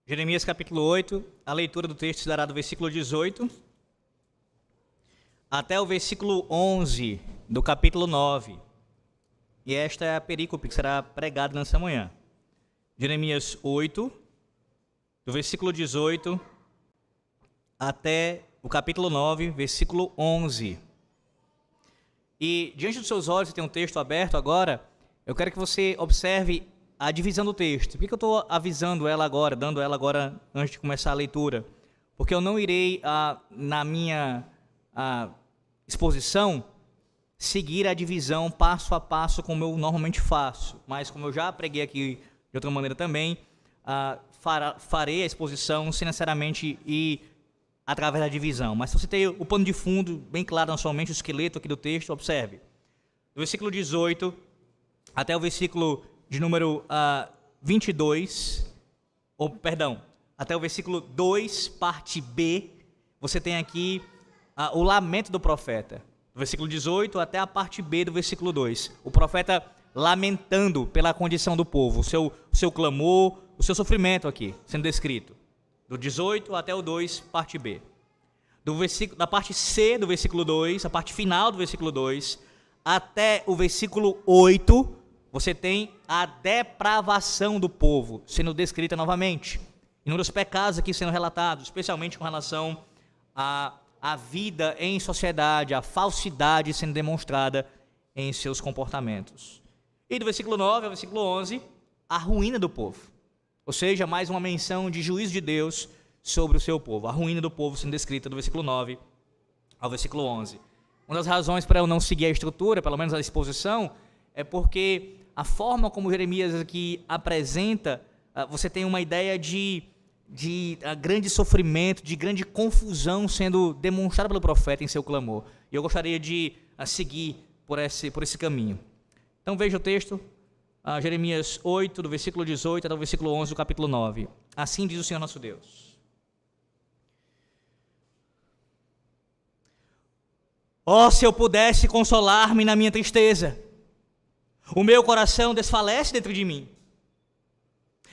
Jeremias capítulo 8, a leitura do texto se dará do versículo 18 até o versículo 11 do capítulo 9. E esta é a perícope que será pregada nessa manhã. Jeremias 8, do versículo 18 até o capítulo 9, versículo 11. E diante dos seus olhos, você tem um texto aberto agora, eu quero que você observe a divisão do texto. Por que eu estou avisando ela agora, dando ela agora antes de começar a leitura? Porque eu não irei, na minha exposição, seguir a divisão passo a passo como eu normalmente faço. Mas como eu já preguei aqui de outra maneira também, farei a exposição sem necessariamente ir através da divisão. Mas se você tem o pano de fundo bem claro na sua mente, o esqueleto aqui do texto, observe. Do versículo 18 até o versículo de número 22, até o versículo 2, parte B, você tem aqui o lamento do profeta. Do versículo 18 até a parte B do versículo 2. O profeta lamentando pela condição do povo, o seu clamor, o seu sofrimento aqui, sendo descrito. Do 18 até o 2, parte B. Da parte C do versículo 2, a parte final do versículo 2, até o versículo 8, você tem a depravação do povo sendo descrita novamente. Inúmeros pecados aqui sendo relatados, especialmente com relação à vida em sociedade, a falsidade sendo demonstrada em seus comportamentos. E do versículo 9 ao versículo 11, a ruína do povo. Ou seja, mais uma menção de juízo de Deus sobre o seu povo. A ruína do povo sendo descrita do versículo 9 ao versículo 11. Uma das razões para eu não seguir a estrutura, pelo menos a exposição, é porque a forma como Jeremias aqui apresenta, você tem uma ideia de grande sofrimento, de grande confusão sendo demonstrada pelo profeta em seu clamor. E eu gostaria de seguir por esse caminho. Então veja o texto, Jeremias 8, do versículo 18 até o versículo 11 do capítulo 9. Assim diz o Senhor nosso Deus. Oh, se eu pudesse consolar-me na minha tristeza! O meu coração desfalece dentro de mim.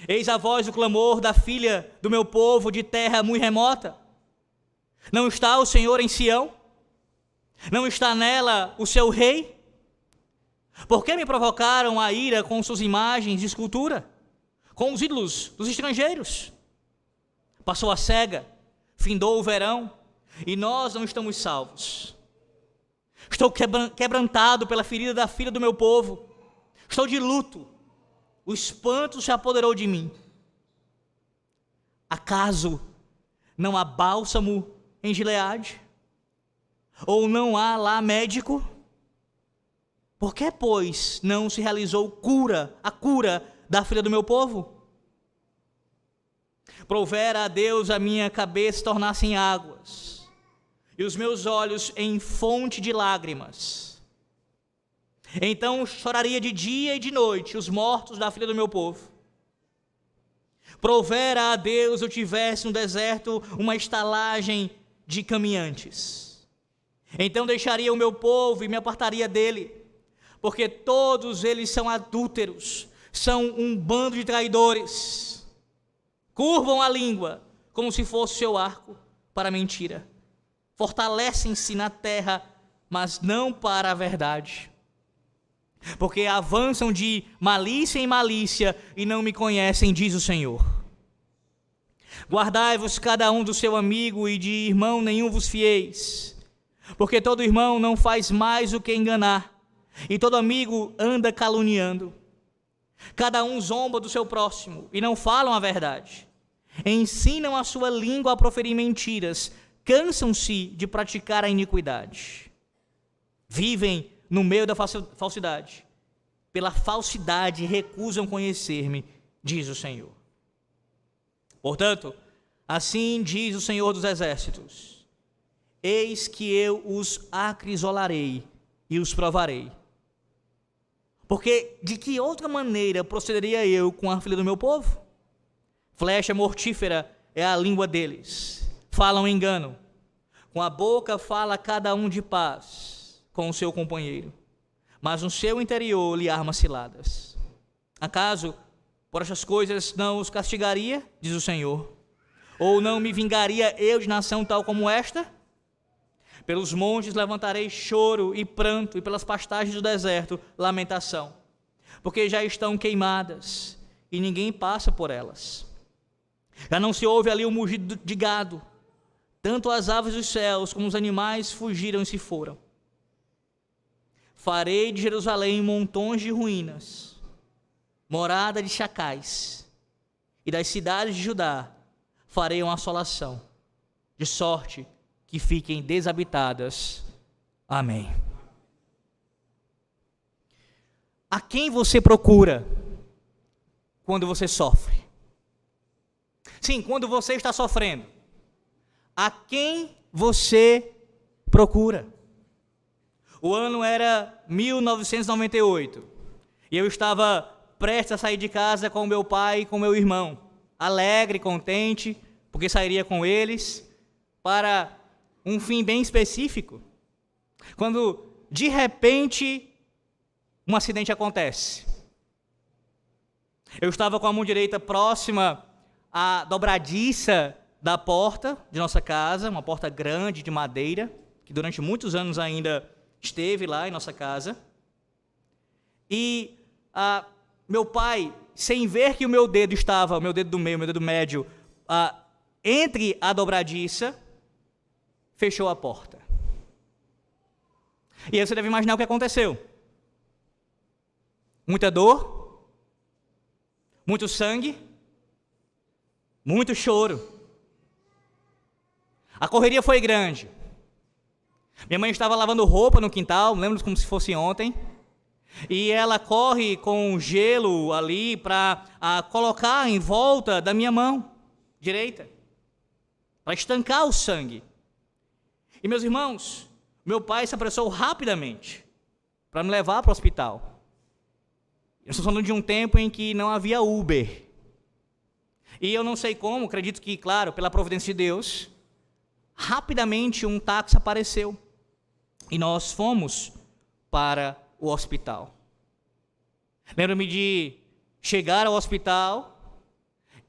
Eis a voz do clamor da filha do meu povo de terra muito remota. Não está o Senhor em Sião? Não está nela o seu rei? Por que me provocaram a ira com suas imagens de escultura? Com os ídolos dos estrangeiros? Passou a cega, findou o verão, e nós não estamos salvos. Estou quebrantado pela ferida da filha do meu povo. Estou de luto, o espanto se apoderou de mim. Acaso não há bálsamo em Gileade? Ou não há lá médico? Por que, pois, não se realizou a cura da filha do meu povo? Provera a Deus a minha cabeça tornasse em águas, e os meus olhos em fonte de lágrimas. Então choraria de dia e de noite os mortos da filha do meu povo. Provera a Deus eu tivesse no deserto uma estalagem de caminhantes. Então deixaria o meu povo e me apartaria dele, porque todos eles são adúlteros, são um bando de traidores. Curvam a língua como se fosse seu arco para a mentira. Fortalecem-se na terra, mas não para a verdade. Porque avançam de malícia em malícia e não me conhecem, diz o Senhor. Guardai-vos cada um do seu amigo e de irmão nenhum vos fieis, porque todo irmão não faz mais do que enganar, e todo amigo anda caluniando. Cada um zomba do seu próximo e não falam a verdade. Ensinam a sua língua a proferir mentiras, cansam-se de praticar a iniquidade. Vivem no meio da falsidade. Pela falsidade recusam conhecer-me, diz o Senhor. Portanto, assim diz o Senhor dos Exércitos: eis que eu os acrisolarei e os provarei. Porque de que outra maneira procederia eu com a filha do meu povo? Flecha mortífera é a língua deles. Falam engano. Com a boca fala cada um de paz com o seu companheiro, mas no seu interior lhe arma ciladas. Acaso Por estas coisas não os castigaria, diz o Senhor, ou não me vingaria eu de nação tal como esta? Pelos montes levantarei choro e pranto, e pelas pastagens do deserto lamentação, porque já estão queimadas, e ninguém passa por elas. Já não se ouve ali o mugido de gado, tanto as aves dos céus como os animais fugiram e se foram. Farei de Jerusalém montões de ruínas, morada de chacais, e das cidades de Judá farei uma assolação, de sorte que fiquem desabitadas. Amém. A quem você procura quando você sofre? Sim, quando você está sofrendo. A quem você procura? O ano era 1998 e eu estava prestes a sair de casa com meu pai e com meu irmão, alegre, contente, porque sairia com eles para um fim bem específico, quando de repente um acidente acontece. Eu estava com a mão direita próxima à dobradiça da porta de nossa casa, uma porta grande de madeira, que durante muitos anos ainda esteve lá em nossa casa. E meu pai, sem ver que o meu dedo estava, o meu dedo do meio, o meu dedo médio, entre a dobradiça, fechou a porta. E aí você deve imaginar o que aconteceu. Muita dor, muito sangue, muito choro. A correria foi grande. Minha mãe estava lavando roupa no quintal, lembro como se fosse ontem, e ela corre com gelo ali para colocar em volta da minha mão direita, para estancar o sangue. E meus irmãos, meu pai se apressou rapidamente para me levar para o hospital. Eu estou falando de um tempo em que não havia Uber. E eu não sei como, acredito que, claro, pela providência de Deus, rapidamente um táxi apareceu. E nós fomos para o hospital. Lembro-me de chegar ao hospital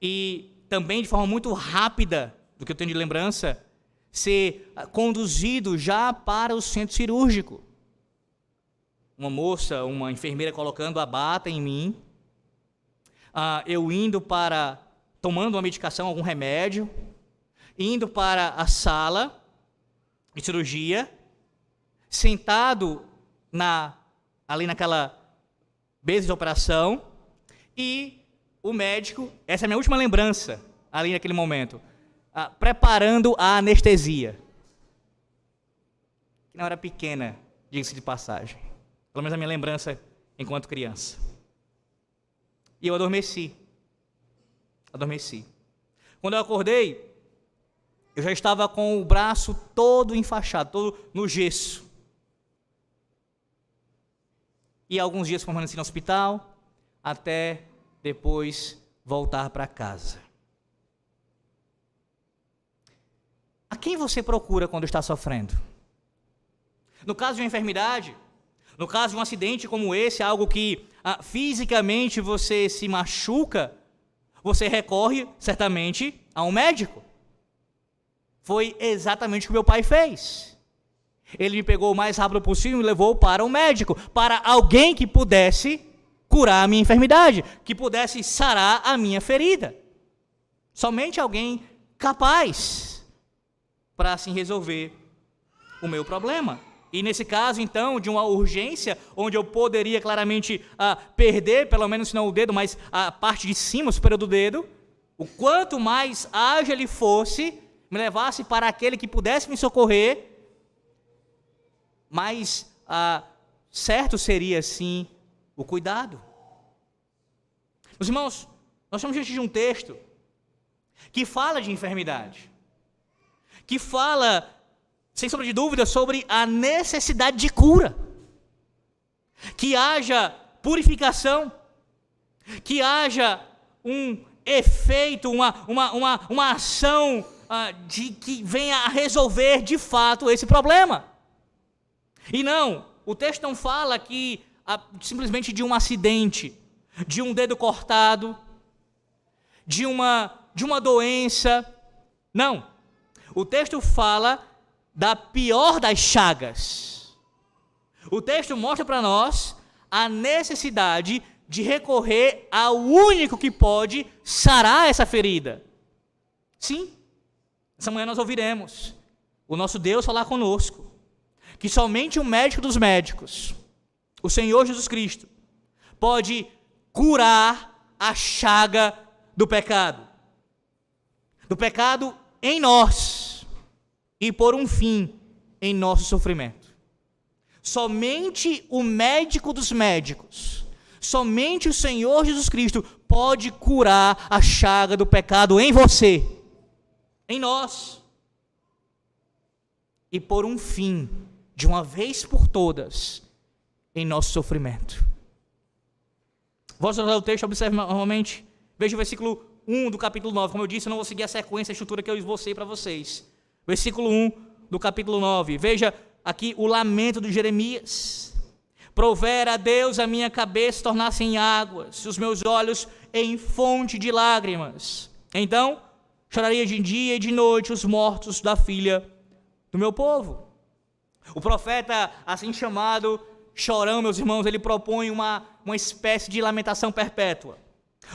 e também de forma muito rápida, do que eu tenho de lembrança, ser conduzido já para o centro cirúrgico. Uma moça, uma enfermeira colocando a bata em mim, eu indo para, tomando uma medicação, algum remédio, indo para a sala de cirurgia, sentado ali naquela mesa de operação, e o médico, essa é a minha última lembrança, ali naquele momento, preparando a anestesia, que não era pequena, diga-se de passagem, pelo menos a minha lembrança enquanto criança. E eu adormeci. Quando eu acordei, eu já estava com o braço todo enfaixado, todo no gesso. E alguns dias permaneci no hospital, até depois voltar para casa. A quem você procura quando está sofrendo? No caso de uma enfermidade, no caso de um acidente como esse, algo que fisicamente você se machuca, você recorre certamente a um médico. Foi exatamente o que meu pai fez. Ele me pegou o mais rápido possível e me levou para um médico, para alguém que pudesse curar a minha enfermidade, que pudesse sarar a minha ferida. Somente alguém capaz para assim resolver o meu problema. E nesse caso, então, de uma urgência, onde eu poderia claramente perder, pelo menos se não o dedo, mas a parte de cima, superior do dedo, o quanto mais ágil ele fosse, me levasse para aquele que pudesse me socorrer, mais certo seria, sim, o cuidado. Meus irmãos, nós estamos diante de um texto que fala de enfermidade, que fala, sem sombra de dúvida, sobre a necessidade de cura, que haja purificação, que haja um efeito, uma ação de que venha a resolver de fato esse problema. E não, o texto não fala aqui simplesmente de um acidente, de um dedo cortado, de uma doença. Não. O texto fala da pior das chagas. O texto mostra para nós a necessidade de recorrer ao único que pode sarar essa ferida. Sim, essa manhã nós ouviremos o nosso Deus falar conosco, que somente o médico dos médicos, o Senhor Jesus Cristo, pode curar a chaga do pecado em nós e por um fim em nosso sofrimento. Somente o médico dos médicos, somente o Senhor Jesus Cristo pode curar a chaga do pecado em você, em nós, e por um fim, de uma vez por todas, em nosso sofrimento. Vou olhar o texto, observe novamente, veja o versículo 1 do capítulo 9, como eu disse, eu não vou seguir a sequência, a estrutura que eu esbocei para vocês. Versículo 1 do capítulo 9, veja aqui o lamento de Jeremias. Provera a Deus a minha cabeça tornar-se em águas, os meus olhos em fonte de lágrimas. Então, choraria de dia e de noite os mortos da filha do meu povo. O profeta, assim chamado chorão, meus irmãos, ele propõe uma espécie de lamentação perpétua.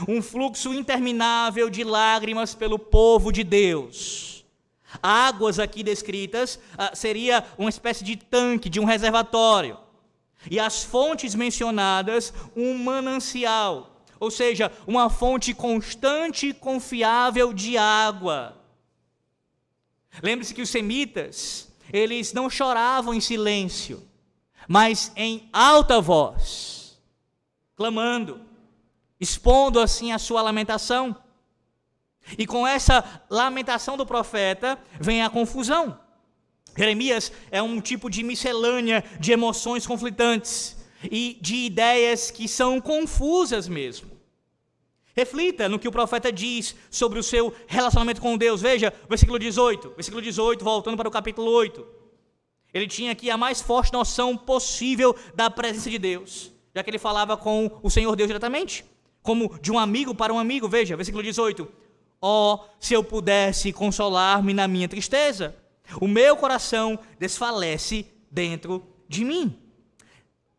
Um fluxo interminável de lágrimas pelo povo de Deus. Águas aqui descritas seria uma espécie de tanque, de um reservatório. E as fontes mencionadas, um manancial, ou seja, uma fonte constante e confiável de água. Lembre-se que os semitas, eles não choravam em silêncio, mas em alta voz, clamando, expondo assim a sua lamentação. E com essa lamentação do profeta vem a confusão. Jeremias é um tipo de miscelânea de emoções conflitantes e de ideias que são confusas mesmo. Reflita no que o profeta diz sobre o seu relacionamento com Deus. Veja, versículo 18, voltando para o capítulo 8. Ele tinha aqui a mais forte noção possível da presença de Deus, já que ele falava com o Senhor Deus diretamente, como de um amigo para um amigo. Veja, versículo 18. Ó, se eu pudesse consolar-me na minha tristeza, o meu coração desfalece dentro de mim.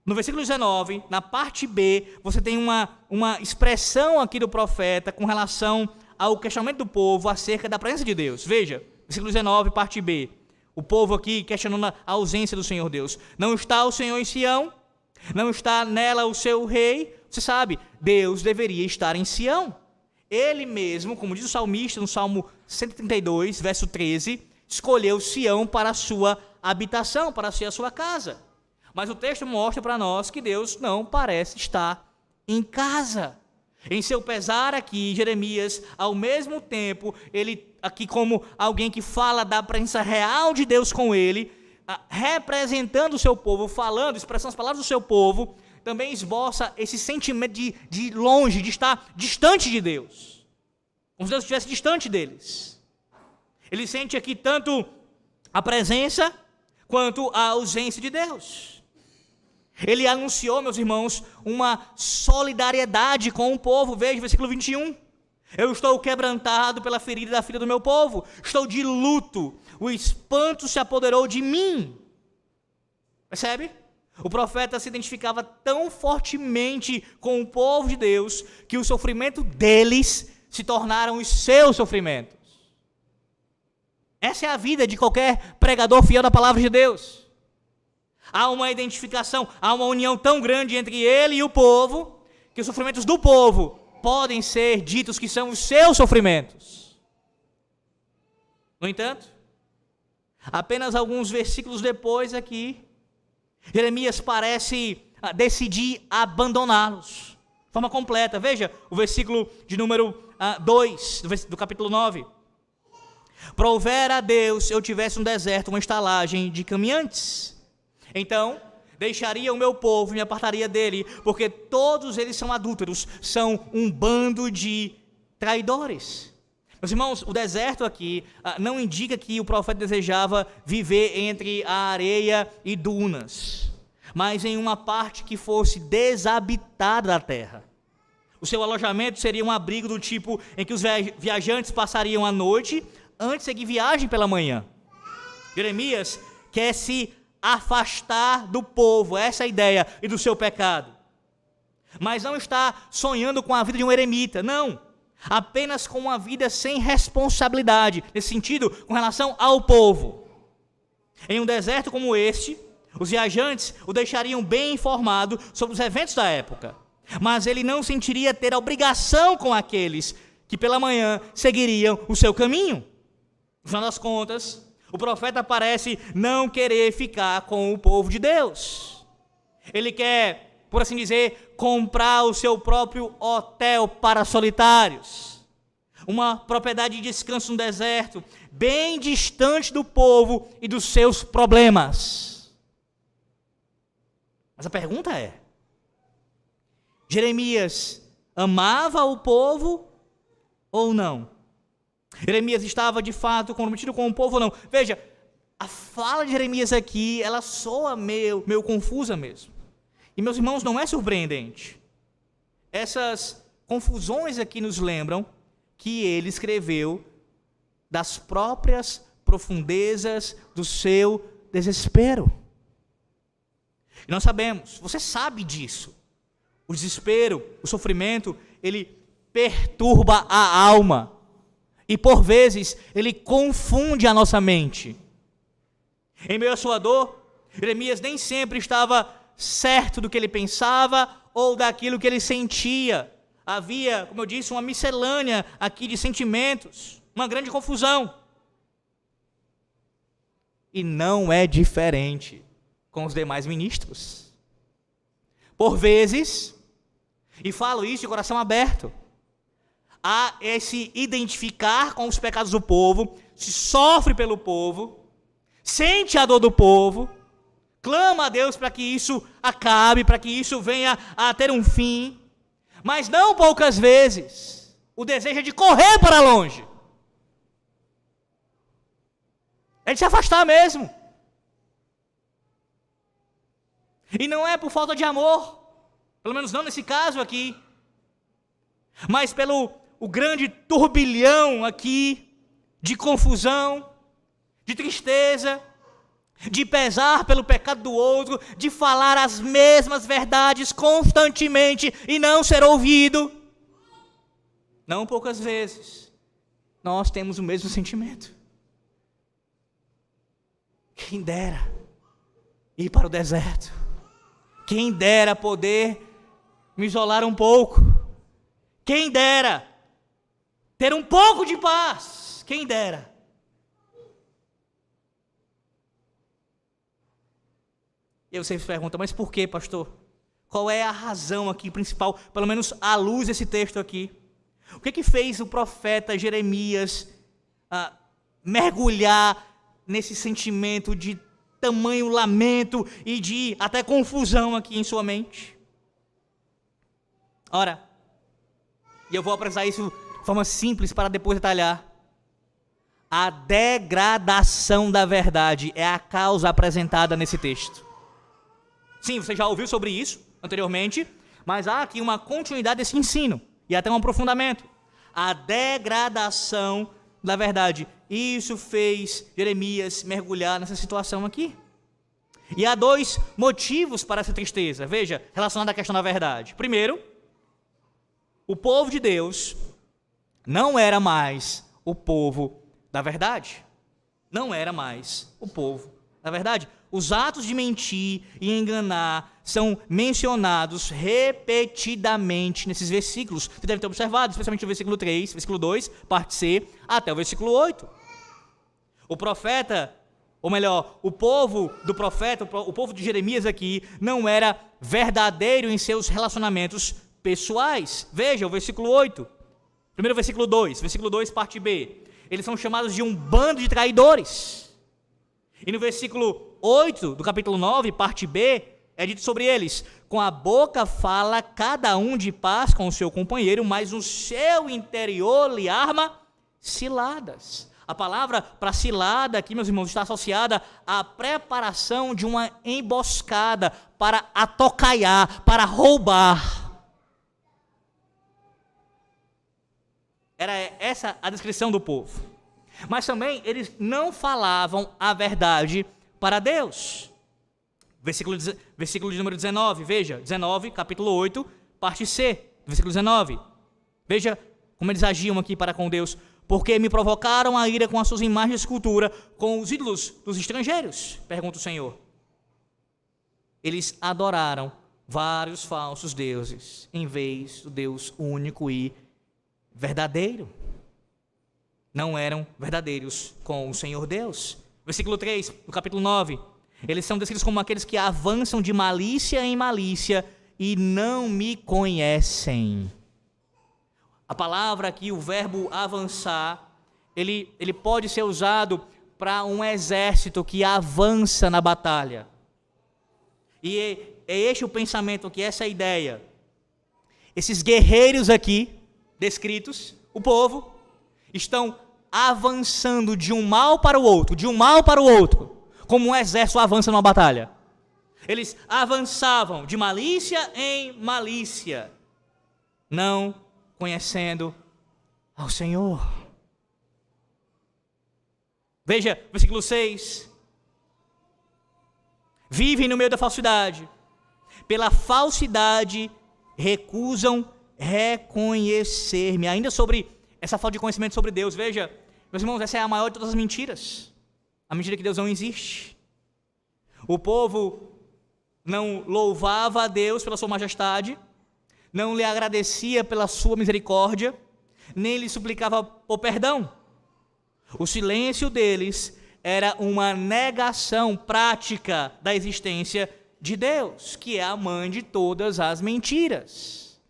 No versículo 19, na parte B, você tem uma expressão aqui do profeta com relação ao questionamento do povo acerca da presença de Deus. Veja, versículo 19, parte B. O povo aqui questionando a ausência do Senhor Deus. Não está o Senhor em Sião? Não está nela o seu rei? Você sabe, Deus deveria estar em Sião. Ele mesmo, como diz o salmista no Salmo 132, verso 13, escolheu Sião para a sua habitação, para ser a sua casa. Mas o texto mostra para nós que Deus não parece estar em casa. Em seu pesar aqui, Jeremias, ao mesmo tempo, ele aqui como alguém que fala da presença real de Deus com ele, representando o seu povo, falando, expressando as palavras do seu povo, também esboça esse sentimento de longe, de estar distante de Deus. Como se Deus estivesse distante deles. Ele sente aqui tanto a presença quanto a ausência de Deus. Ele anunciou, meus irmãos, uma solidariedade com o povo. Veja, versículo 21. Eu estou quebrantado pela ferida da filha do meu povo. Estou de luto. O espanto se apoderou de mim. Percebe? O profeta se identificava tão fortemente com o povo de Deus que o sofrimento deles se tornaram os seus sofrimentos. Essa é a vida de qualquer pregador fiel da palavra de Deus. Há uma identificação, há uma união tão grande entre ele e o povo, que os sofrimentos do povo podem ser ditos que são os seus sofrimentos. No entanto, apenas alguns versículos depois aqui, Jeremias parece decidir abandoná-los de forma completa. Veja o versículo de número 2 do capítulo 9. Provera a Deus eu tivesse no deserto uma estalagem de caminhantes. Então, deixaria o meu povo e me apartaria dele, porque todos eles são adúlteros, são um bando de traidores. Meus irmãos, o deserto aqui não indica que o profeta desejava viver entre a areia e dunas, mas em uma parte que fosse desabitada da terra. O seu alojamento seria um abrigo do tipo em que os viajantes passariam a noite antes de seguir viagem pela manhã. Jeremias quer se afastar do povo, essa é a ideia, e do seu pecado. Mas não está sonhando com a vida de um eremita, não. Apenas com uma vida sem responsabilidade, nesse sentido, com relação ao povo. Em um deserto como este, os viajantes o deixariam bem informado sobre os eventos da época, mas ele não sentiria ter obrigação com aqueles que pela manhã seguiriam o seu caminho. No final das contas, o profeta parece não querer ficar com o povo de Deus. Ele quer, por assim dizer, comprar o seu próprio hotel para solitários. Uma propriedade de descanso no deserto, bem distante do povo e dos seus problemas. Mas a pergunta é: Jeremias amava o povo ou não? Jeremias estava de fato comprometido com o povo ou não? Veja, a fala de Jeremias aqui, ela soa meio confusa mesmo. E meus irmãos, não é surpreendente. Essas confusões aqui nos lembram que ele escreveu das próprias profundezas do seu desespero. E nós sabemos, você sabe disso. O desespero, o sofrimento, ele perturba a alma. E por vezes, ele confunde a nossa mente. Em meio à sua dor, Jeremias nem sempre estava certo do que ele pensava ou daquilo que ele sentia. Havia, como eu disse, uma miscelânea aqui de sentimentos, uma grande confusão. E não é diferente com os demais ministros. Por vezes, e falo isso de coração aberto, há esse identificar com os pecados do povo, se sofre pelo povo, sente a dor do povo, clama a Deus para que isso acabe, para que isso venha a ter um fim, mas não poucas vezes o desejo é de correr para longe, é de se afastar mesmo. E não é por falta de amor, pelo menos não nesse caso aqui, mas pelo o grande turbilhão aqui de confusão, de tristeza, de pesar pelo pecado do outro, de falar as mesmas verdades constantemente e não ser ouvido. Não poucas vezes nós temos o mesmo sentimento. Quem dera ir para o deserto, quem dera poder me isolar um pouco, quem dera ter um pouco de paz, quem dera. E você se pergunta, mas por que, pastor? Qual é a razão aqui principal, pelo menos à luz desse texto aqui? O que fez o profeta Jeremias mergulhar nesse sentimento de tamanho lamento e de até confusão aqui em sua mente? Ora, e eu vou apresentar isso de forma simples para depois detalhar. A degradação da verdade é a causa apresentada nesse texto. Sim, você já ouviu sobre isso anteriormente, mas há aqui uma continuidade desse ensino e até um aprofundamento. A degradação da verdade. Isso fez Jeremias mergulhar nessa situação aqui. E há dois motivos para essa tristeza, veja, relacionado à questão da verdade. Primeiro, o povo de Deus não era mais o povo da verdade. Não era mais o povo da verdade. Os atos de mentir e enganar são mencionados repetidamente nesses versículos. Você deve ter observado, especialmente no versículo 3, versículo 2, parte C, até o versículo 8. O profeta, ou melhor, o povo do profeta, o povo de Jeremias aqui, não era verdadeiro em seus relacionamentos pessoais. Veja o versículo 8. Primeiro versículo 2, parte B. Eles são chamados de um bando de traidores. E no versículo 8 do capítulo 9, parte B, é dito sobre eles: com a boca fala cada um de paz com o seu companheiro, mas no seu interior lhe arma ciladas. A palavra para cilada aqui, meus irmãos, está associada à preparação de uma emboscada para atocaiar, para roubar. Era essa a descrição do povo. Mas também eles não falavam a verdade para Deus. Versículo de número 19, veja, 19, capítulo 8, parte C, versículo 19. Veja como eles agiam aqui para com Deus. Porque me provocaram a ira com as suas imagens de escultura, com os ídolos dos estrangeiros, pergunta o Senhor. Eles adoraram vários falsos deuses, em vez do Deus único e verdadeiro. Não eram verdadeiros com o Senhor Deus. Versículo 3, do capítulo 9. Eles são descritos como aqueles que avançam de malícia em malícia e não me conhecem. A palavra aqui, o verbo avançar, ele pode ser usado para um exército que avança na batalha. E é este o pensamento aqui, essa é a ideia. Esses guerreiros aqui, descritos, o povo, estão avançando de um mal para o outro, como um exército avança numa batalha. Eles avançavam de malícia em malícia, não conhecendo ao Senhor. Veja, versículo 6. Vivem no meio da falsidade. Pela falsidade recusam reconhecer-me. Ainda sobre essa falta de conhecimento sobre Deus. Veja, meus irmãos, essa é a maior de todas as mentiras. A mentira que Deus não existe. O povo não louvava a Deus pela sua majestade, não lhe agradecia pela sua misericórdia, nem lhe suplicava por perdão. O silêncio deles era uma negação prática da existência de Deus, que é a mãe de todas as mentiras.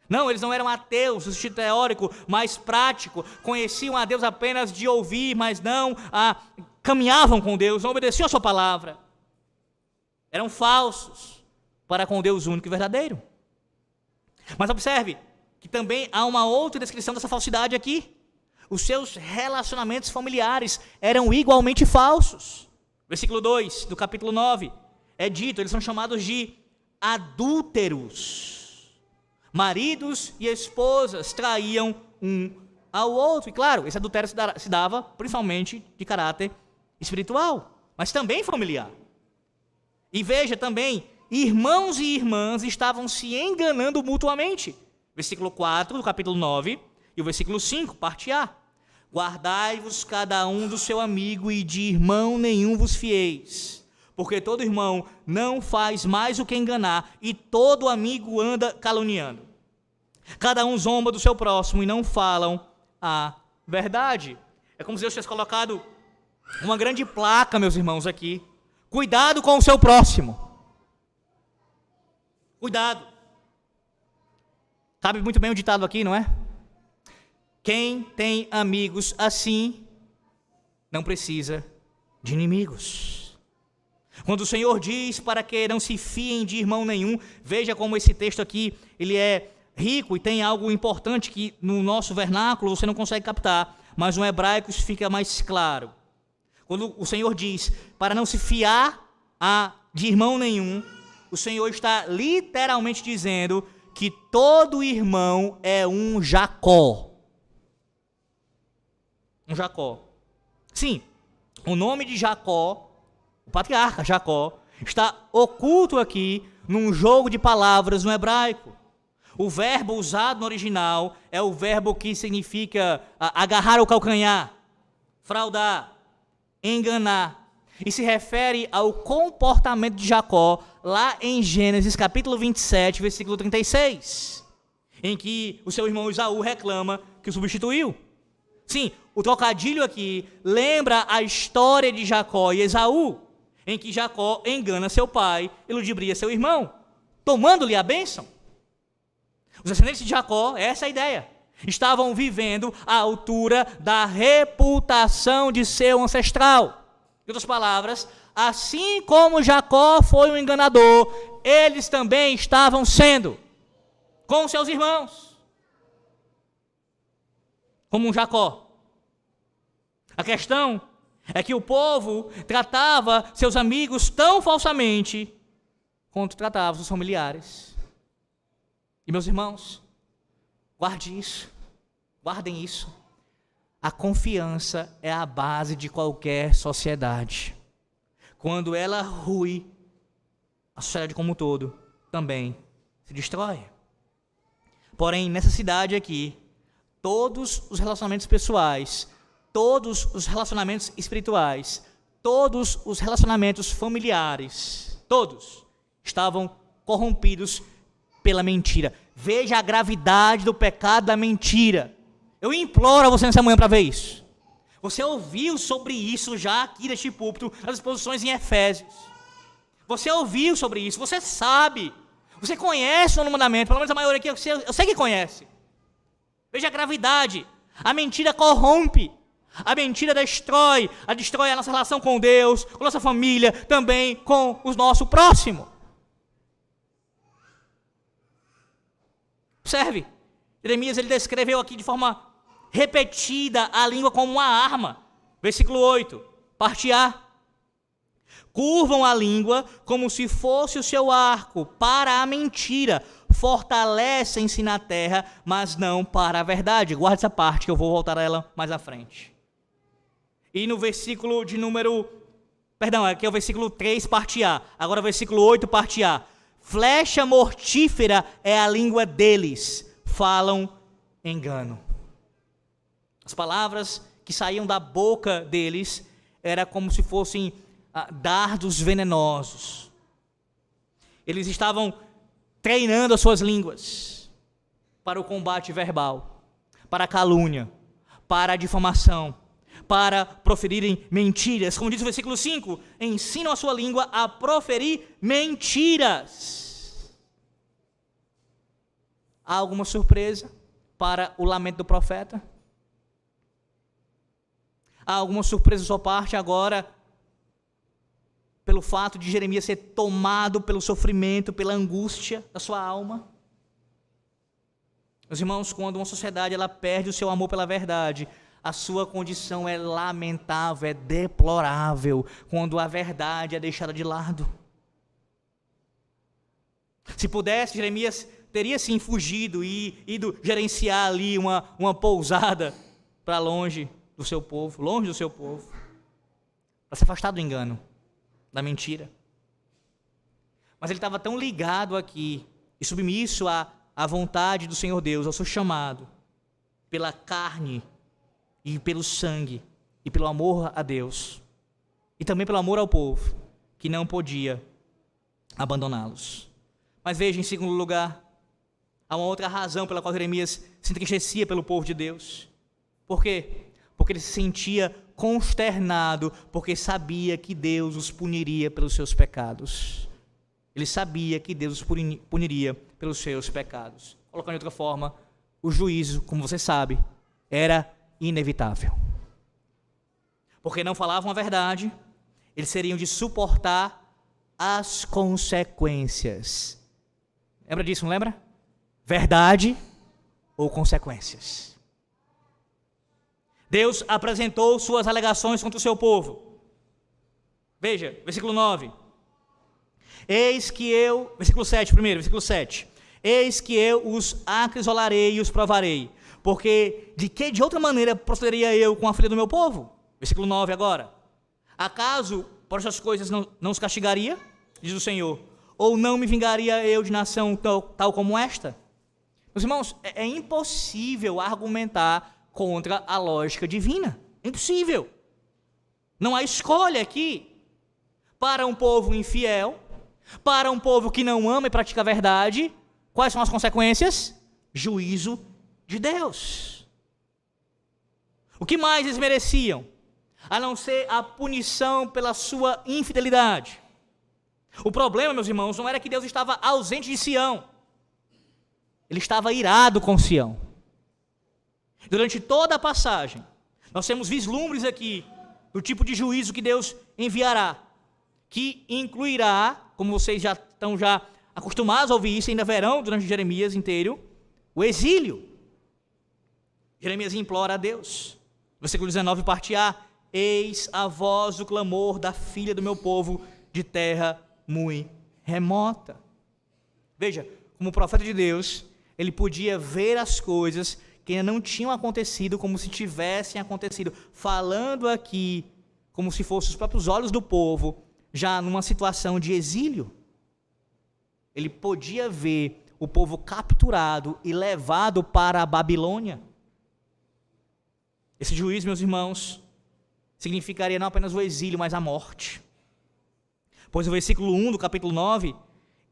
Não, eles não eram ateus no sentido teórico, mas prático, conheciam a Deus apenas de ouvir, mas não caminhavam com Deus, não obedeciam a sua palavra. Eram falsos para com Deus único e verdadeiro. Mas observe que também há uma outra descrição dessa falsidade aqui. Os seus relacionamentos familiares eram igualmente falsos. Versículo 2 do capítulo 9 é dito, eles são chamados de adúlteros. Maridos e esposas traíam um ao outro. E claro, esse adultério se dava principalmente de caráter espiritual, mas também familiar. E veja também, irmãos e irmãs estavam se enganando mutuamente. Versículo 4 do capítulo 9 e o versículo 5, parte A. Guardai-vos cada um do seu amigo e de irmão nenhum vos fieis, porque todo irmão não faz mais o que enganar e todo amigo anda caluniando. Cada um zomba do seu próximo e não falam a verdade. É como se Deus tivesse colocado uma grande placa, meus irmãos, aqui. Cuidado com o seu próximo. Cuidado. Cabe muito bem o ditado aqui, não é? Quem tem amigos assim, não precisa de inimigos. Quando o Senhor diz para que não se fiem de irmão nenhum, veja como esse texto aqui, ele é rico e tem algo importante que no nosso vernáculo você não consegue captar, mas no hebraico isso fica mais claro. Quando o Senhor diz para não se fiar de irmão nenhum, o Senhor está literalmente dizendo que todo irmão é um Jacó. Um Jacó. Sim, o nome de Jacó, o patriarca Jacó, está oculto aqui num jogo de palavras no hebraico. O verbo usado no original é o verbo que significa agarrar o calcanhar, fraudar, enganar. E se refere ao comportamento de Jacó lá em Gênesis capítulo 27, versículo 36, em que o seu irmão Esaú reclama que o substituiu. Sim, o trocadilho aqui lembra a história de Jacó e Esaú, em que Jacó engana seu pai e ludibria seu irmão, tomando-lhe a bênção. Os descendentes de Jacó, essa é a ideia, estavam vivendo à altura da reputação de seu ancestral. Em outras palavras, assim como Jacó foi um enganador, eles também estavam sendo, com seus irmãos, como um Jacó. A questão é que o povo tratava seus amigos tão falsamente quanto tratava seus familiares. E meus irmãos, guarde isso. Guardem isso. A confiança é a base de qualquer sociedade. Quando ela rui, a sociedade como um todo também se destrói. Porém, nessa cidade aqui, todos os relacionamentos pessoais, todos os relacionamentos espirituais, todos os relacionamentos familiares, todos estavam corrompidos pela mentira. Veja a gravidade do pecado da mentira. Eu imploro a você nessa manhã para ver isso. Você ouviu sobre isso já aqui neste púlpito, nas exposições em Efésios. Você ouviu sobre isso, você sabe. Você conhece o mandamento, pelo menos a maioria aqui eu sei que conhece. Veja a gravidade. A mentira corrompe. A mentira destrói a nossa relação com Deus, com a nossa família, também com o nosso próximo. Observe, Jeremias ele descreveu aqui de forma repetida a língua como uma arma. Versículo 8, parte A. Curvam a língua como se fosse o seu arco para a mentira. Fortalecem-se na terra, mas não para a verdade. Guarde essa parte que eu vou voltar a ela mais à frente. E no versículo de número... Perdão, aqui é o versículo 3, parte A. Agora o versículo 8, parte A. Flecha mortífera é a língua deles. Falam engano. As palavras que saíam da boca deles era como se fossem dardos venenosos. Eles estavam treinando as suas línguas para o combate verbal, para a calúnia, para a difamação, para proferirem mentiras. Como diz o versículo 5, ensinam a sua língua a proferir mentiras. Há alguma surpresa para o lamento do profeta? Há alguma surpresa da sua parte agora pelo fato de Jeremias ser tomado pelo sofrimento, pela angústia da sua alma? Meus irmãos, quando uma sociedade ela perde o seu amor pela verdade, a sua condição é lamentável, é deplorável, quando a verdade é deixada de lado. Se pudesse, Jeremias teria sim fugido e ido gerenciar ali uma pousada para longe do seu povo, para se afastar do engano, da mentira. Mas ele estava tão ligado aqui e submisso à vontade do Senhor Deus, ao seu chamado, pela carne e pelo sangue e pelo amor a Deus e também pelo amor ao povo, que não podia abandoná-los. Mas veja, em segundo lugar, há uma outra razão pela qual Jeremias se entristecia pelo povo de Deus. Por quê? Porque ele se sentia consternado, porque sabia que Deus os puniria pelos seus pecados. Ele sabia que Deus os puniria pelos seus pecados. Colocando de outra forma, o juízo, como você sabe, era inevitável. Porque não falavam a verdade, eles seriam de suportar as consequências. Lembra disso, não lembra? Verdade ou consequências. Deus apresentou suas alegações contra o seu povo. Veja, versículo 9. Versículo 7 primeiro, versículo 7. Eis que eu os acrisolarei e os provarei, porque de outra maneira procederia eu com a filha do meu povo? Versículo 9 agora. Acaso por essas coisas não os castigaria? Diz o Senhor. Ou não me vingaria eu de nação tal como esta? Meus irmãos, é impossível argumentar contra a lógica divina. É impossível. Não há escolha aqui. Para um povo infiel, para um povo que não ama e pratica a verdade, quais são as consequências? Juízo de Deus. O que mais eles mereciam? A não ser a punição pela sua infidelidade. O problema, meus irmãos, não era que Deus estava ausente de Sião. Ele estava irado com Sião. Durante toda a passagem, nós temos vislumbres aqui do tipo de juízo que Deus enviará, que incluirá, como vocês já estão acostumados a ouvir isso, ainda verão durante Jeremias inteiro, o exílio. Jeremias implora a Deus. Versículo 19, parte A. Eis a voz do clamor da filha do meu povo de terra muito remota. Veja, como profeta de Deus, ele podia ver as coisas que ainda não tinham acontecido, como se tivessem acontecido, falando aqui como se fossem os próprios olhos do povo, já numa situação de exílio. Ele podia ver o povo capturado e levado para a Babilônia. Esse juízo, meus irmãos, significaria não apenas o exílio, mas a morte. Pois o versículo 1 do capítulo 9,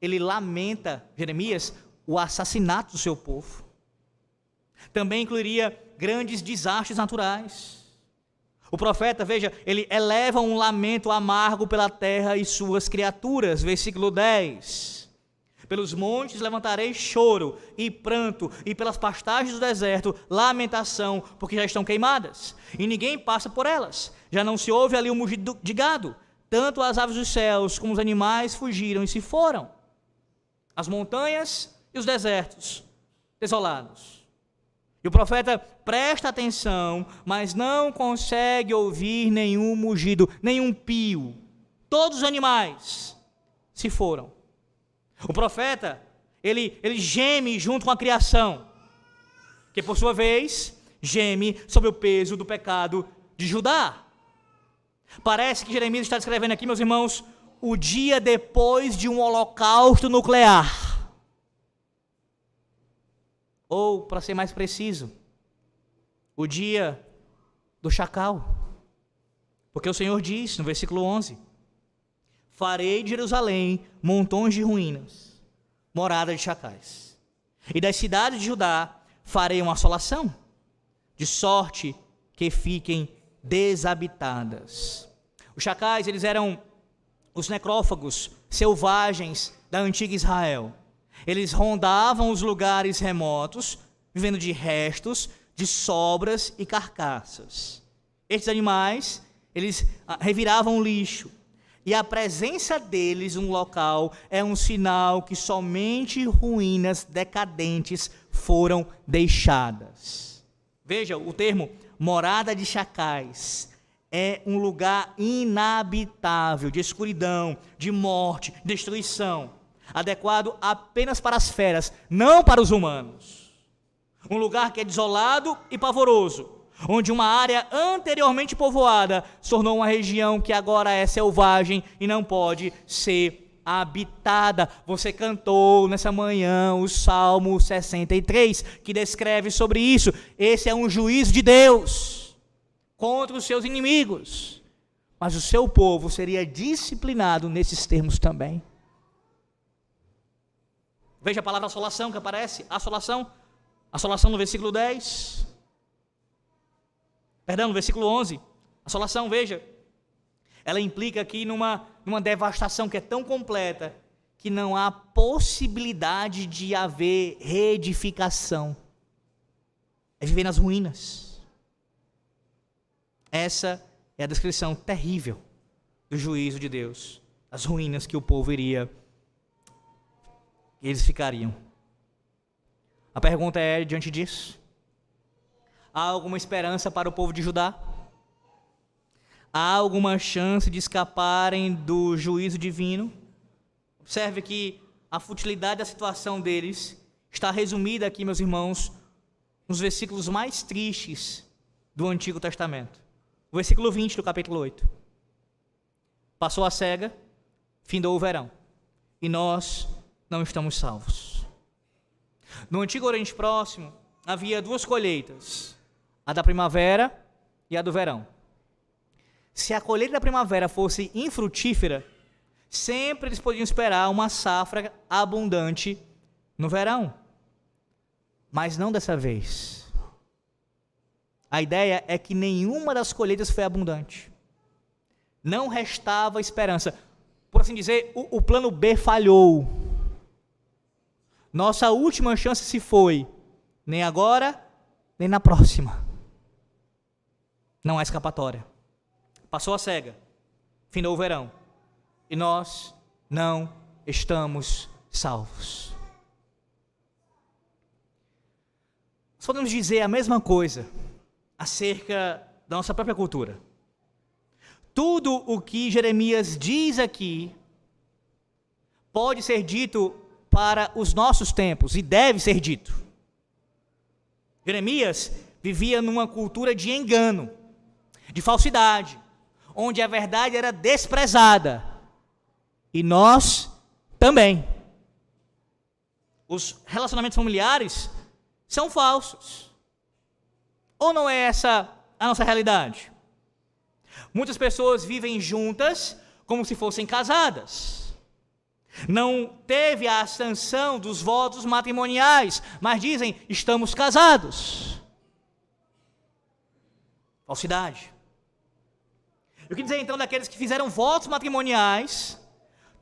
ele lamenta, Jeremias, o assassinato do seu povo. Também incluiria grandes desastres naturais. O profeta, veja, ele eleva um lamento amargo pela terra e suas criaturas. Versículo 10. Pelos montes levantarei choro e pranto, e pelas pastagens do deserto, lamentação, porque já estão queimadas, e ninguém passa por elas. Já não se ouve ali o mugido de gado. Tanto as aves dos céus como os animais fugiram e se foram. As montanhas e os desertos desolados. E o profeta presta atenção, mas não consegue ouvir nenhum mugido, nenhum pio. Todos os animais se foram. O profeta, ele geme junto com a criação, que por sua vez geme sob o peso do pecado de Judá. Parece que Jeremias está descrevendo aqui, meus irmãos, o dia depois de um holocausto nuclear. Ou, para ser mais preciso, o dia do chacal. Porque o Senhor diz, no versículo 11, farei de Jerusalém montões de ruínas, morada de chacais. E das cidades de Judá farei uma assolação, de sorte que fiquem desabitadas. Os chacais, eles eram os necrófagos selvagens da antiga Israel. Eles rondavam os lugares remotos, vivendo de restos, de sobras e carcaças. Estes animais, eles reviravam lixo. E a presença deles no local é um sinal que somente ruínas decadentes foram deixadas. Veja o termo morada de chacais. É um lugar inabitável, de escuridão, de morte, destruição, adequado apenas para as feras, não para os humanos. Um lugar que é desolado e pavoroso, onde uma área anteriormente povoada se tornou uma região que agora é selvagem e não pode ser habitada. Você cantou nessa manhã o Salmo 63, que descreve sobre isso. Esse é um juízo de Deus contra os seus inimigos, mas o seu povo seria disciplinado nesses termos também. Veja a palavra assolação que aparece, assolação no versículo 10, no versículo 11, assolação, veja, ela implica aqui numa devastação que é tão completa, que não há possibilidade de haver reedificação, é viver nas ruínas. Essa é a descrição terrível do juízo de Deus, as ruínas que o povo iria, eles ficariam. A pergunta é, diante disso, há alguma esperança para o povo de Judá? Há alguma chance de escaparem do juízo divino? Observe que a futilidade da situação deles está resumida aqui, meus irmãos, nos versículos mais tristes do Antigo Testamento. O versículo 20 do capítulo 8. Passou a cega, findou o verão, e nós não estamos salvos. No Antigo Oriente Próximo, havia duas colheitas, a da primavera e a do verão. Se a colheita da primavera fosse infrutífera, sempre eles podiam esperar uma safra abundante no verão. Mas não dessa vez. A ideia é que nenhuma das colheitas foi abundante. Não restava esperança. Por assim dizer, o plano B falhou. Nossa última chance se foi. Nem agora, nem na próxima. Não há escapatória. Passou a cega. Findou o verão. E nós não estamos salvos. Nós podemos dizer a mesma coisa acerca da nossa própria cultura. Tudo o que Jeremias diz aqui pode ser dito para os nossos tempos e deve ser dito. Jeremias vivia numa cultura de engano, de falsidade, onde a verdade era desprezada. E nós também. Os relacionamentos familiares são falsos. Ou não é essa a nossa realidade? Muitas pessoas vivem juntas como se fossem casadas. Não teve a sanção dos votos matrimoniais, mas dizem, estamos casados. Falsidade. Eu quero dizer então daqueles que fizeram votos matrimoniais,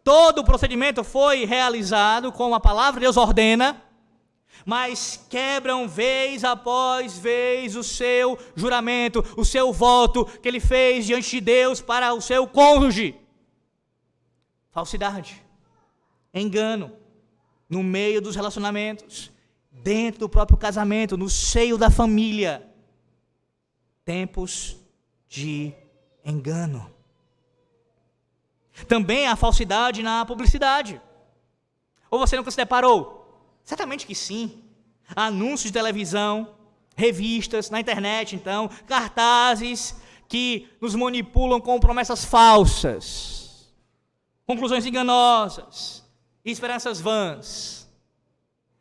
todo o procedimento foi realizado como a palavra de Deus ordena, mas quebram vez após vez o seu juramento, o seu voto que ele fez diante de Deus para o seu cônjuge. Falsidade, engano, no meio dos relacionamentos, dentro do próprio casamento, no seio da família. Tempos de engano. Também há falsidade na publicidade. Ou você nunca se deparou? Certamente que sim. Anúncios de televisão, revistas, na internet então, cartazes que nos manipulam com promessas falsas, conclusões enganosas, esperanças vãs.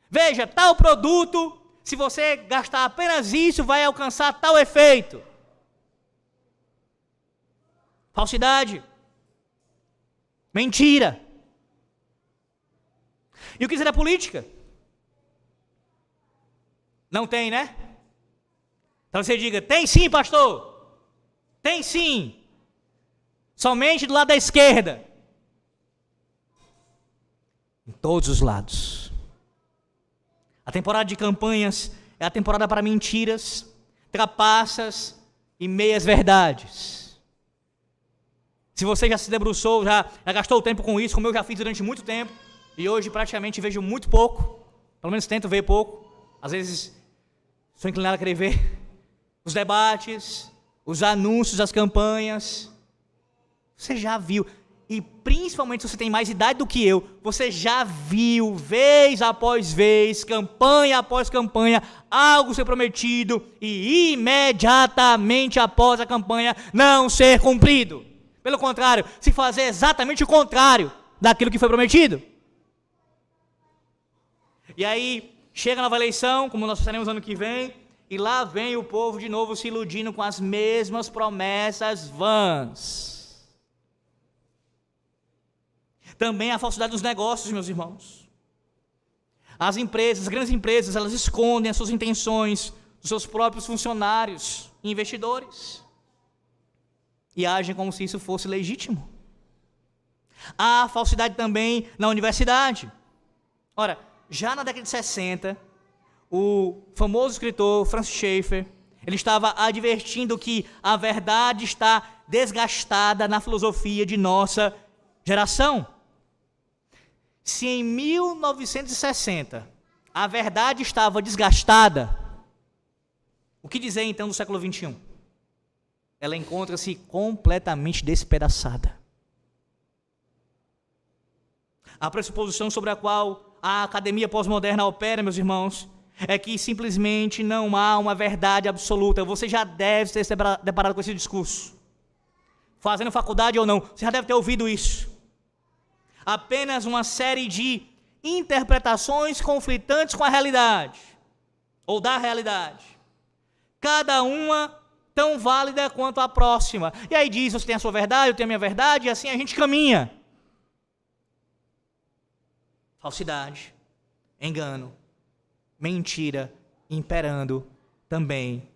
Veja, tal produto, se você gastar apenas isso, vai alcançar tal efeito. Falsidade. Mentira. E o que dizer da política? Não tem, né? Então você diga, tem sim, pastor. Tem sim. Somente do lado da esquerda. Em todos os lados. A temporada de campanhas é a temporada para mentiras, trapaças e meias verdades. Se você já se debruçou, já gastou tempo com isso, como eu já fiz durante muito tempo, e hoje praticamente vejo muito pouco, pelo menos tento ver pouco, às vezes sou inclinado a querer ver os debates, os anúncios das campanhas. Você já viu, e principalmente se você tem mais idade do que eu, você já viu, vez após vez, campanha após campanha, algo ser prometido e imediatamente após a campanha não ser cumprido. Pelo contrário, se fazer exatamente o contrário daquilo que foi prometido. E aí, chega a nova eleição, como nós teremos ano que vem, e lá vem o povo de novo se iludindo com as mesmas promessas vãs. Também a falsidade dos negócios, meus irmãos. As empresas, as grandes empresas, elas escondem as suas intenções dos seus próprios funcionários e investidores. E agem como se isso fosse legítimo. Há falsidade também na universidade. Ora, já na década de 60, o famoso escritor Francis Schaeffer, ele estava advertindo que a verdade está desgastada na filosofia de nossa geração. Se em 1960 a verdade estava desgastada, o que dizer então do século XXI? Ela encontra-se completamente despedaçada. A pressuposição sobre a qual a academia pós-moderna opera, meus irmãos, é que simplesmente não há uma verdade absoluta. Você já deve ter se deparado com esse discurso. Fazendo faculdade ou não, você já deve ter ouvido isso. Apenas uma série de interpretações conflitantes com a realidade, ou da realidade. Cada uma tão válida quanto a próxima. E aí diz, você tem a sua verdade, eu tenho a minha verdade, e assim a gente caminha. Falsidade, engano, mentira, imperando também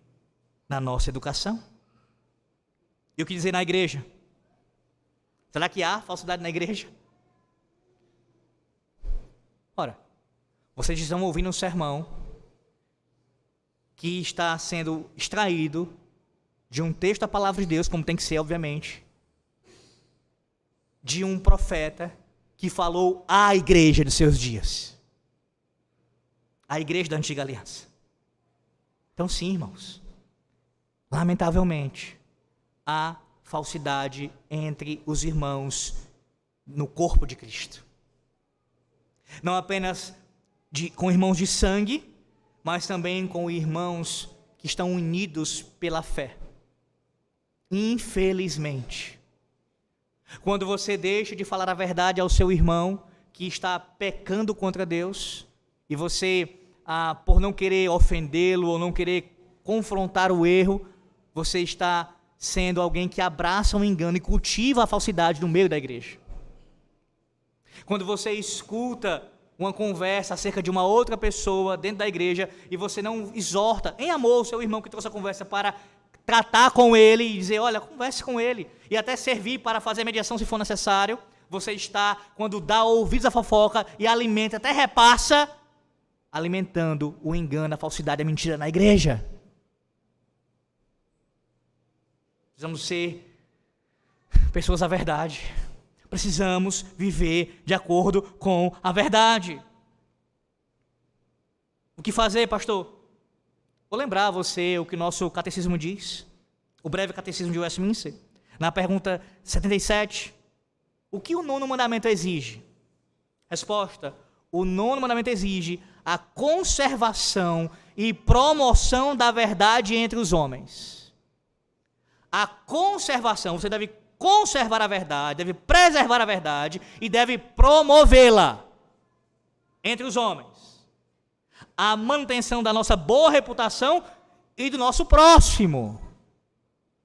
na nossa educação. E o que dizer na igreja? Será que há falsidade na igreja? Ora, vocês estão ouvindo um sermão que está sendo extraído de um texto da palavra de Deus, como tem que ser, obviamente, de um profeta que falou à igreja dos seus dias. A igreja da antiga aliança. Então sim, irmãos, lamentavelmente, há falsidade entre os irmãos no corpo de Cristo. Não apenas com irmãos de sangue, mas também com irmãos que estão unidos pela fé. Infelizmente, quando você deixa de falar a verdade ao seu irmão que está pecando contra Deus, e você, por não querer ofendê-lo ou não querer confrontar o erro, você está sendo alguém que abraça o engano e cultiva a falsidade no meio da igreja. Quando você escuta uma conversa acerca de uma outra pessoa dentro da igreja e você não exorta em amor o seu irmão que trouxe a conversa para tratar com ele e dizer, olha, converse com ele, e até servir para fazer mediação se for necessário, você está, quando dá ouvidos à fofoca e alimenta, até repassa, alimentando o engano, a falsidade, a mentira na igreja. Precisamos ser pessoas da verdade. Precisamos viver de acordo com a verdade. O que fazer, pastor? Vou lembrar a você o que o nosso catecismo diz, o breve catecismo de Westminster, na pergunta 77. O que o 9º mandamento exige? Resposta: o 9º mandamento exige a conservação e promoção da verdade entre os homens. A conservação, você deve conservar a verdade, deve preservar a verdade e deve promovê-la entre os homens. A manutenção da nossa boa reputação e do nosso próximo.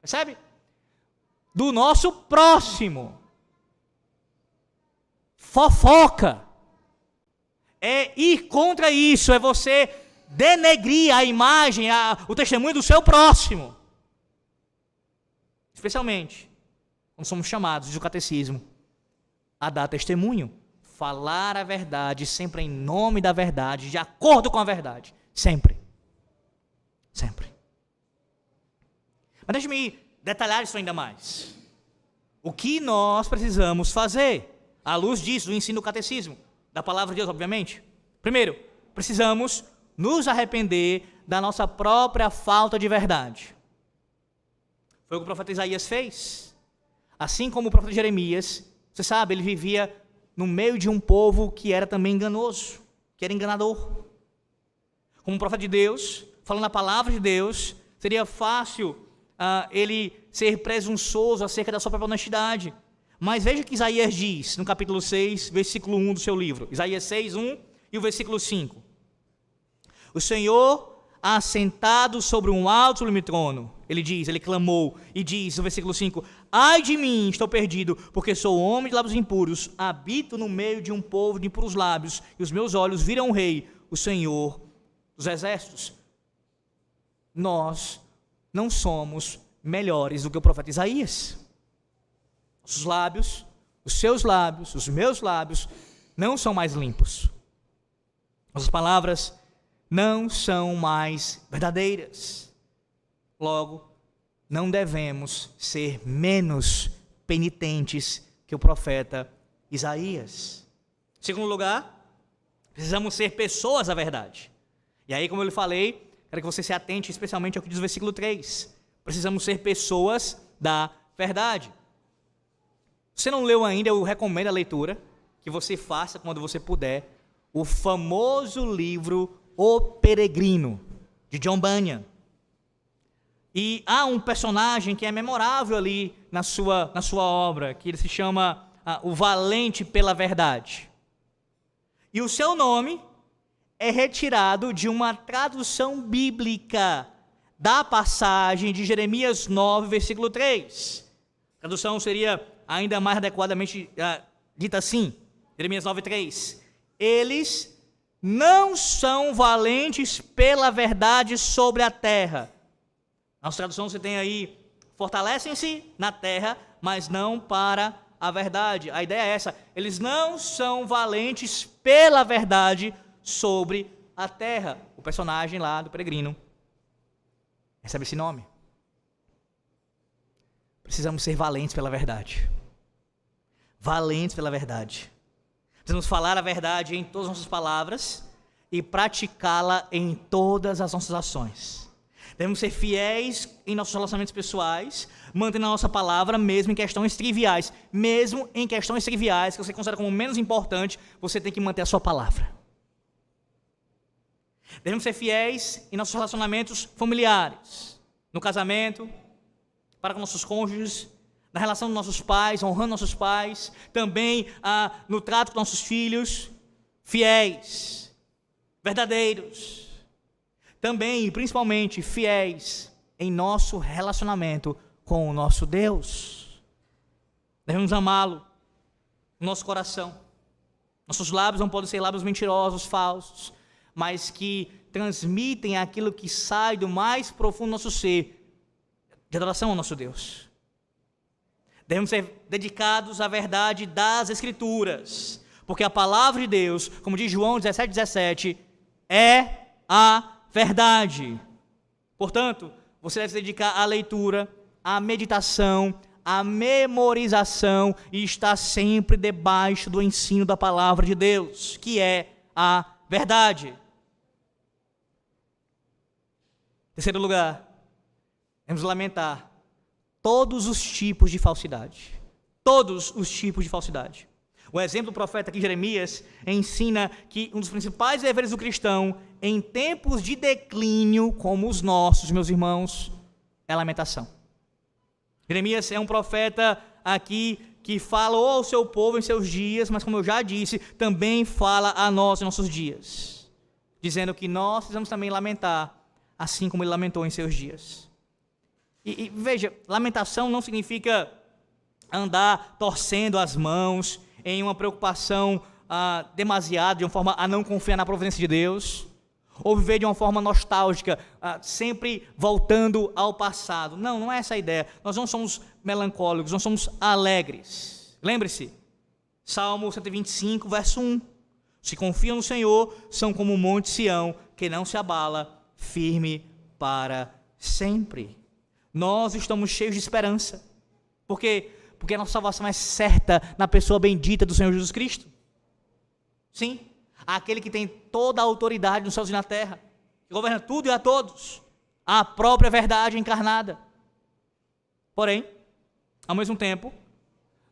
Percebe? Do nosso próximo. Fofoca. É ir contra isso, é você denegrir a imagem, o testemunho do seu próximo. Especialmente quando somos chamados, diz o catecismo, a dar testemunho, falar a verdade, sempre em nome da verdade, de acordo com a verdade, sempre. Sempre. Mas deixe-me detalhar isso ainda mais. O que nós precisamos fazer, à luz disso, do ensino do catecismo, da palavra de Deus, obviamente? Primeiro, precisamos nos arrepender da nossa própria falta de verdade. Foi o que o profeta Isaías fez. Assim como o profeta Jeremias, você sabe, ele vivia no meio de um povo que era também enganoso, que era enganador. Como profeta de Deus, falando a palavra de Deus, seria fácil ele ser presunçoso acerca da sua própria honestidade. Mas veja o que Isaías diz no capítulo 6, versículo 1 do seu livro. Isaías 6, 1 e o versículo 5. O Senhor, assentado sobre um alto e sublime trono, ele diz, ele clamou e diz no versículo 5, ai de mim, estou perdido, porque sou homem de lábios impuros, habito no meio de um povo de impuros lábios, e os meus olhos viram o Rei, o Senhor dos exércitos. Nós não somos melhores do que o profeta Isaías. Nossos lábios, os seus lábios, os meus lábios, não são mais limpos. Nossas palavras não são mais verdadeiras. Logo, não devemos ser menos penitentes que o profeta Isaías. Em segundo lugar, precisamos ser pessoas da verdade. E aí, como eu lhe falei, quero que você se atente especialmente ao que diz o versículo 3. Precisamos ser pessoas da verdade. Se você não leu ainda, eu recomendo a leitura, que você faça quando você puder, o famoso livro O Peregrino, de John Bunyan. E há um personagem que é memorável ali na sua obra, que ele se chama o Valente pela Verdade. E o seu nome é retirado de uma tradução bíblica da passagem de Jeremias 9, versículo 3. A tradução seria ainda mais adequadamente dita assim, Jeremias 9, 3. Eles não são valentes pela verdade sobre a terra. Na nossa tradução você tem aí, fortalecem-se na terra, mas não para a verdade. A ideia é essa, eles não são valentes pela verdade sobre a terra. O personagem lá do Peregrino recebe esse nome. Precisamos ser valentes pela verdade. Valentes pela verdade. Precisamos falar a verdade em todas as nossas palavras e praticá-la em todas as nossas ações. Devemos ser fiéis em nossos relacionamentos pessoais, mantendo a nossa palavra mesmo em questões triviais. Mesmo em questões triviais, que você considera como menos importante, você tem que manter a sua palavra. Devemos ser fiéis em nossos relacionamentos familiares, no casamento, para com nossos cônjuges, na relação com nossos pais, honrando nossos pais, também no trato com nossos filhos, fiéis, verdadeiros, também e principalmente fiéis em nosso relacionamento com o nosso Deus. Devemos amá-lo no nosso coração. Nossos lábios não podem ser lábios mentirosos, falsos, mas que transmitem aquilo que sai do mais profundo do nosso ser, de adoração ao nosso Deus. Devemos ser dedicados à verdade das Escrituras, porque a palavra de Deus, como diz João 17:17, é a verdade. Portanto, você deve se dedicar à leitura, à meditação, à memorização e estar sempre debaixo do ensino da palavra de Deus, que é a verdade. Terceiro lugar, devemos lamentar todos os tipos de falsidade. Todos os tipos de falsidade. O exemplo do profeta aqui, Jeremias, ensina que um dos principais deveres do cristão, em tempos de declínio, como os nossos, meus irmãos, é a lamentação. Jeremias é um profeta aqui que fala ao seu povo em seus dias, mas como eu já disse, também fala a nós em nossos dias, dizendo que nós precisamos também lamentar, assim como ele lamentou em seus dias. E veja, lamentação não significa andar torcendo as mãos em uma preocupação demasiada, de uma forma a não confiar na providência de Deus, ou viver de uma forma nostálgica, sempre voltando ao passado. Não, não é essa a ideia. Nós não somos melancólicos, nós somos alegres. Lembre-se, Salmo 125, verso 1. Se confiam no Senhor, são como o monte Sião, que não se abala, firme para sempre. Nós estamos cheios de esperança. Por quê? Porque a nossa salvação é certa na pessoa bendita do Senhor Jesus Cristo. Sim, aquele que tem toda a autoridade nos céus e na terra, que governa tudo e a todos, a própria verdade encarnada. Porém, ao mesmo tempo,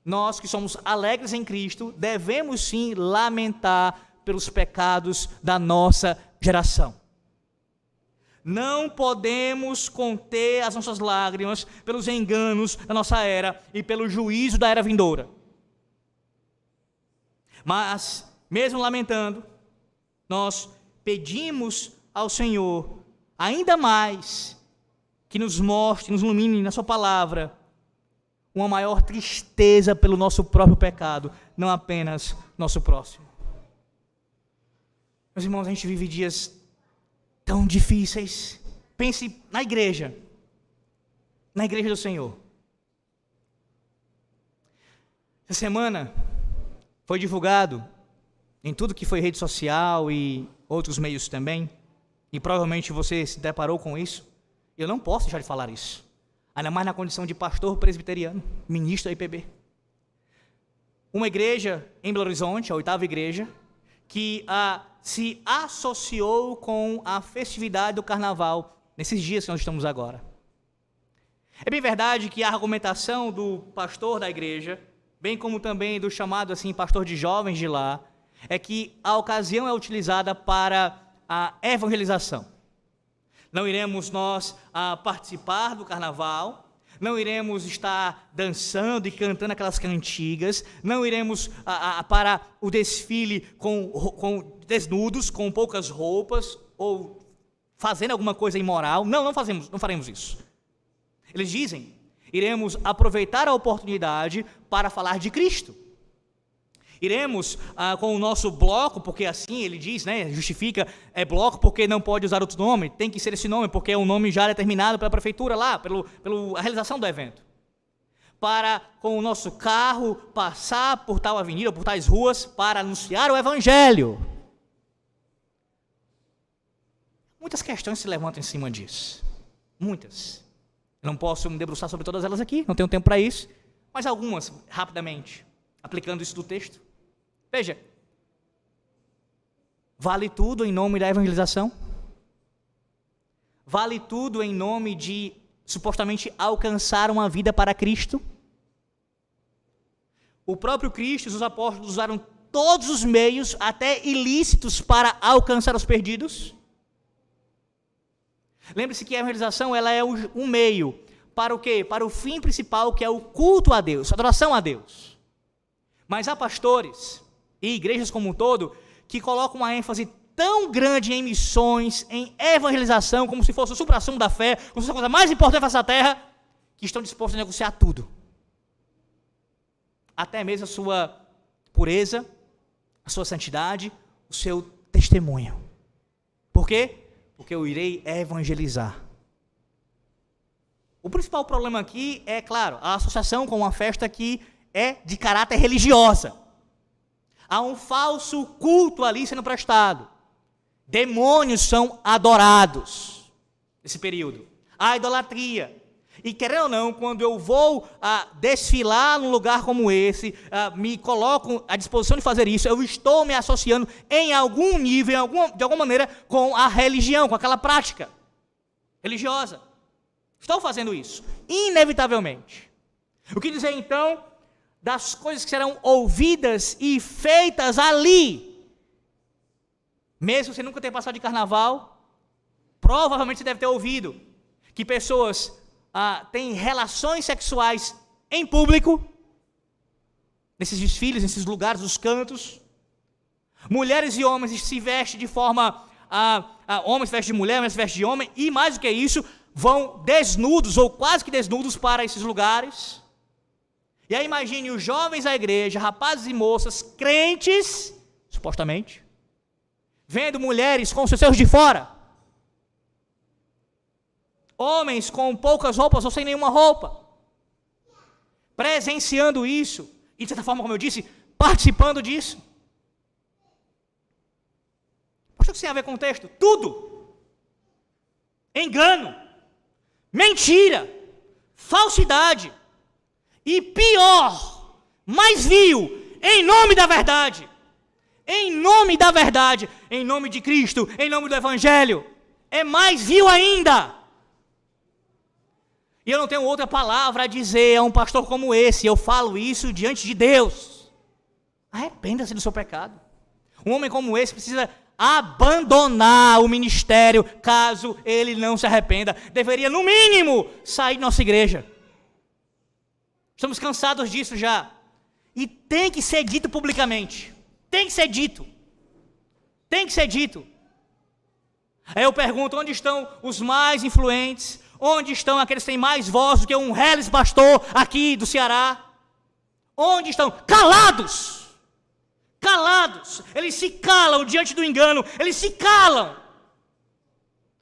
nós que somos alegres em Cristo, devemos sim lamentar pelos pecados da nossa geração. Não podemos conter as nossas lágrimas pelos enganos da nossa era e pelo juízo da era vindoura. Mas, mesmo lamentando, nós pedimos ao Senhor ainda mais que nos mostre, nos ilumine na sua palavra uma maior tristeza pelo nosso próprio pecado, não apenas nosso próximo. Meus irmãos, a gente vive dias tão difíceis. Pense na igreja do Senhor. Essa semana foi divulgado em tudo que foi rede social e outros meios também, e provavelmente você se deparou com isso. Eu não posso deixar de falar isso, ainda mais na condição de pastor presbiteriano, ministro da IPB. Uma igreja em Belo Horizonte, a 8ª igreja, que se associou com a festividade do carnaval, nesses dias que nós estamos agora. É bem verdade que a argumentação do pastor da igreja, bem como também do chamado assim pastor de jovens de lá, é que a ocasião é utilizada para a evangelização. Não iremos nós participar do carnaval, não iremos estar dançando e cantando aquelas cantigas, não iremos para o desfile com desnudos, com poucas roupas, ou fazendo alguma coisa imoral. Não faremos isso. Eles dizem, iremos aproveitar a oportunidade para falar de Cristo. Iremos com o nosso bloco, porque assim ele diz, né, justifica, é bloco porque não pode usar outro nome, tem que ser esse nome, porque é um nome já determinado pela prefeitura lá, pela realização do evento. Para, com o nosso carro, passar por tal avenida, por tais ruas, para anunciar o Evangelho. Muitas questões se levantam em cima disso. Muitas. Eu não posso me debruçar sobre todas elas aqui, não tenho tempo para isso, mas algumas, rapidamente, aplicando isso do texto. Veja, vale tudo em nome da evangelização? Vale tudo em nome de, supostamente, alcançar uma vida para Cristo? O próprio Cristo e os apóstolos usaram todos os meios, até ilícitos, para alcançar os perdidos? Lembre-se que a evangelização ela é um meio para o quê? Para o fim principal, que é o culto a Deus, a adoração a Deus. Mas há pastores e igrejas como um todo que colocam uma ênfase tão grande em missões, em evangelização, como se fosse o supra-sumo da fé, como se fosse a coisa mais importante da face da terra, que estão dispostos a negociar tudo. Até mesmo a sua pureza, a sua santidade, o seu testemunho. Por quê? Porque eu irei evangelizar. O principal problema aqui é, claro, a associação com uma festa que é de caráter religiosa. Há um falso culto ali sendo prestado. Demônios são adorados nesse período. Há idolatria. E querendo ou não, quando eu vou desfilar num lugar como esse, me coloco à disposição de fazer isso, eu estou me associando em algum nível, de alguma maneira, com a religião, com aquela prática religiosa. Estou fazendo isso, inevitavelmente. O que dizer então das coisas que serão ouvidas e feitas ali? Mesmo você nunca ter passado de carnaval, provavelmente você deve ter ouvido que pessoas têm relações sexuais em público, nesses desfiles, nesses lugares, nos cantos. Mulheres e homens se vestem de forma, homens se vestem de mulher, mulheres se vestem de homem, e mais do que isso, vão desnudos ou quase que desnudos para esses lugares. E aí imagine os jovens da igreja, rapazes e moças, crentes, supostamente, vendo mulheres com seus seios de fora, homens com poucas roupas ou sem nenhuma roupa, presenciando isso, e de certa forma, como eu disse, participando disso. Poxa, o que tem a ver com o texto? Tudo. Engano, mentira, falsidade, e pior, mais vil, em nome da verdade, em nome da verdade, em nome de Cristo, em nome do Evangelho, é mais vil ainda. E eu não tenho outra palavra a dizer a um pastor como esse, eu falo isso diante de Deus. Arrependa-se do seu pecado. Um homem como esse precisa abandonar o ministério, caso ele não se arrependa. Deveria, no mínimo, sair de nossa igreja. Estamos cansados disso já. E tem que ser dito publicamente. Tem que ser dito. Tem que ser dito. Aí eu pergunto, onde estão os mais influentes? Onde estão aqueles que têm mais voz do que um reles pastor aqui do Ceará? Onde estão? Calados! Calados! Eles se calam diante do engano. Eles se calam.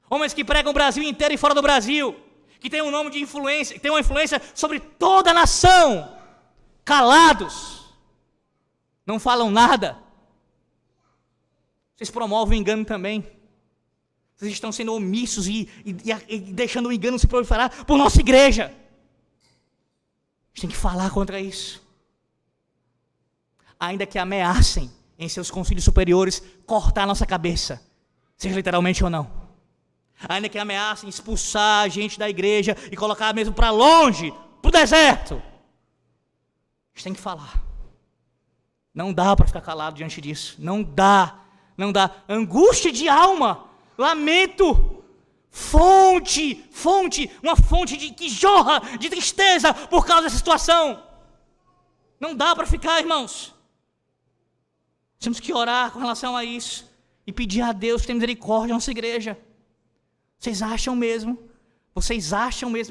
Homens que pregam o Brasil inteiro e fora do Brasil, que têm um nome de influência, que têm uma influência sobre toda a nação. Calados. Não falam nada. Vocês promovem o engano também. Vocês estão sendo omissos e deixando o engano se proliferar por nossa igreja. A gente tem que falar contra isso. Ainda que ameacem em seus concílios superiores cortar a nossa cabeça, seja literalmente ou não. Ainda que ameacem expulsar a gente da igreja e colocar mesmo para longe, para o deserto. A gente tem que falar. Não dá para ficar calado diante disso. Não dá. Angústia de alma. Lamento, fonte, uma fonte que jorra de tristeza por causa dessa situação. Não dá para ficar, irmãos. Temos que orar com relação a isso e pedir a Deus que tenha misericórdia da nossa igreja. Vocês acham mesmo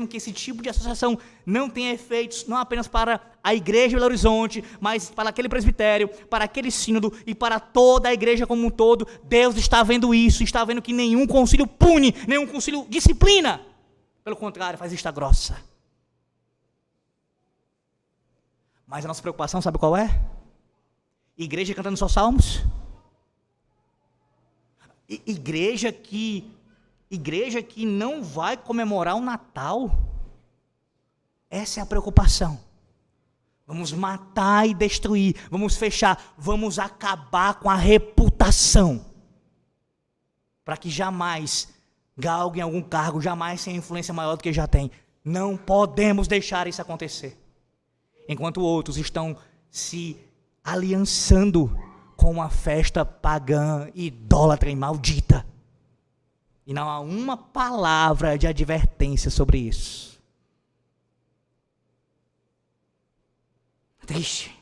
que esse tipo de associação não tem efeitos não apenas para a igreja de Belo Horizonte, mas para aquele presbitério, para aquele sínodo e para toda a igreja como um todo? Deus está vendo isso, está vendo que nenhum concílio pune, nenhum concílio disciplina. Pelo contrário, faz vista grossa. Mas a nossa preocupação, sabe qual é? Igreja cantando só salmos? Igreja que não vai comemorar o Natal. Essa é a preocupação. Vamos matar e destruir, vamos fechar, vamos acabar com a reputação, para que jamais galguem algum cargo, jamais tenha influência maior do que já tem. Não podemos deixar isso acontecer. Enquanto outros estão se aliançando com uma festa pagã, idólatra e maldita. E não há uma palavra de advertência sobre isso. Triste.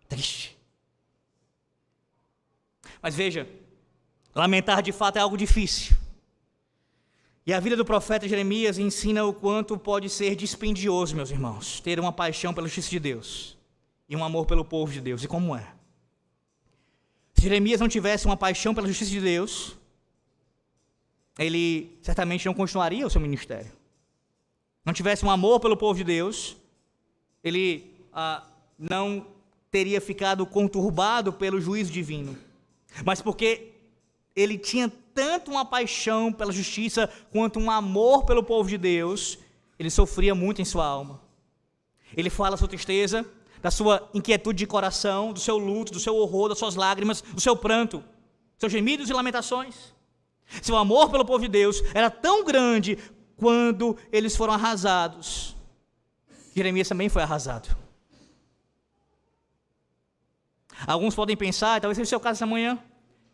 Triste. Mas veja, lamentar de fato é algo difícil. E a vida do profeta Jeremias ensina o quanto pode ser dispendioso, meus irmãos, ter uma paixão pela justiça de Deus e um amor pelo povo de Deus. E como é? Se Jeremias não tivesse uma paixão pela justiça de Deus, ele certamente não continuaria o seu ministério. Não tivesse um amor pelo povo de Deus, ele não teria ficado conturbado pelo juízo divino. Mas porque ele tinha tanto uma paixão pela justiça quanto um amor pelo povo de Deus, ele sofria muito em sua alma. Ele fala da sua tristeza, da sua inquietude de coração, do seu luto, do seu horror, das suas lágrimas, do seu pranto, seus gemidos e lamentações. Seu amor pelo povo de Deus era tão grande quando eles foram arrasados. Jeremias também foi arrasado. Alguns podem pensar, talvez seja o seu caso essa manhã,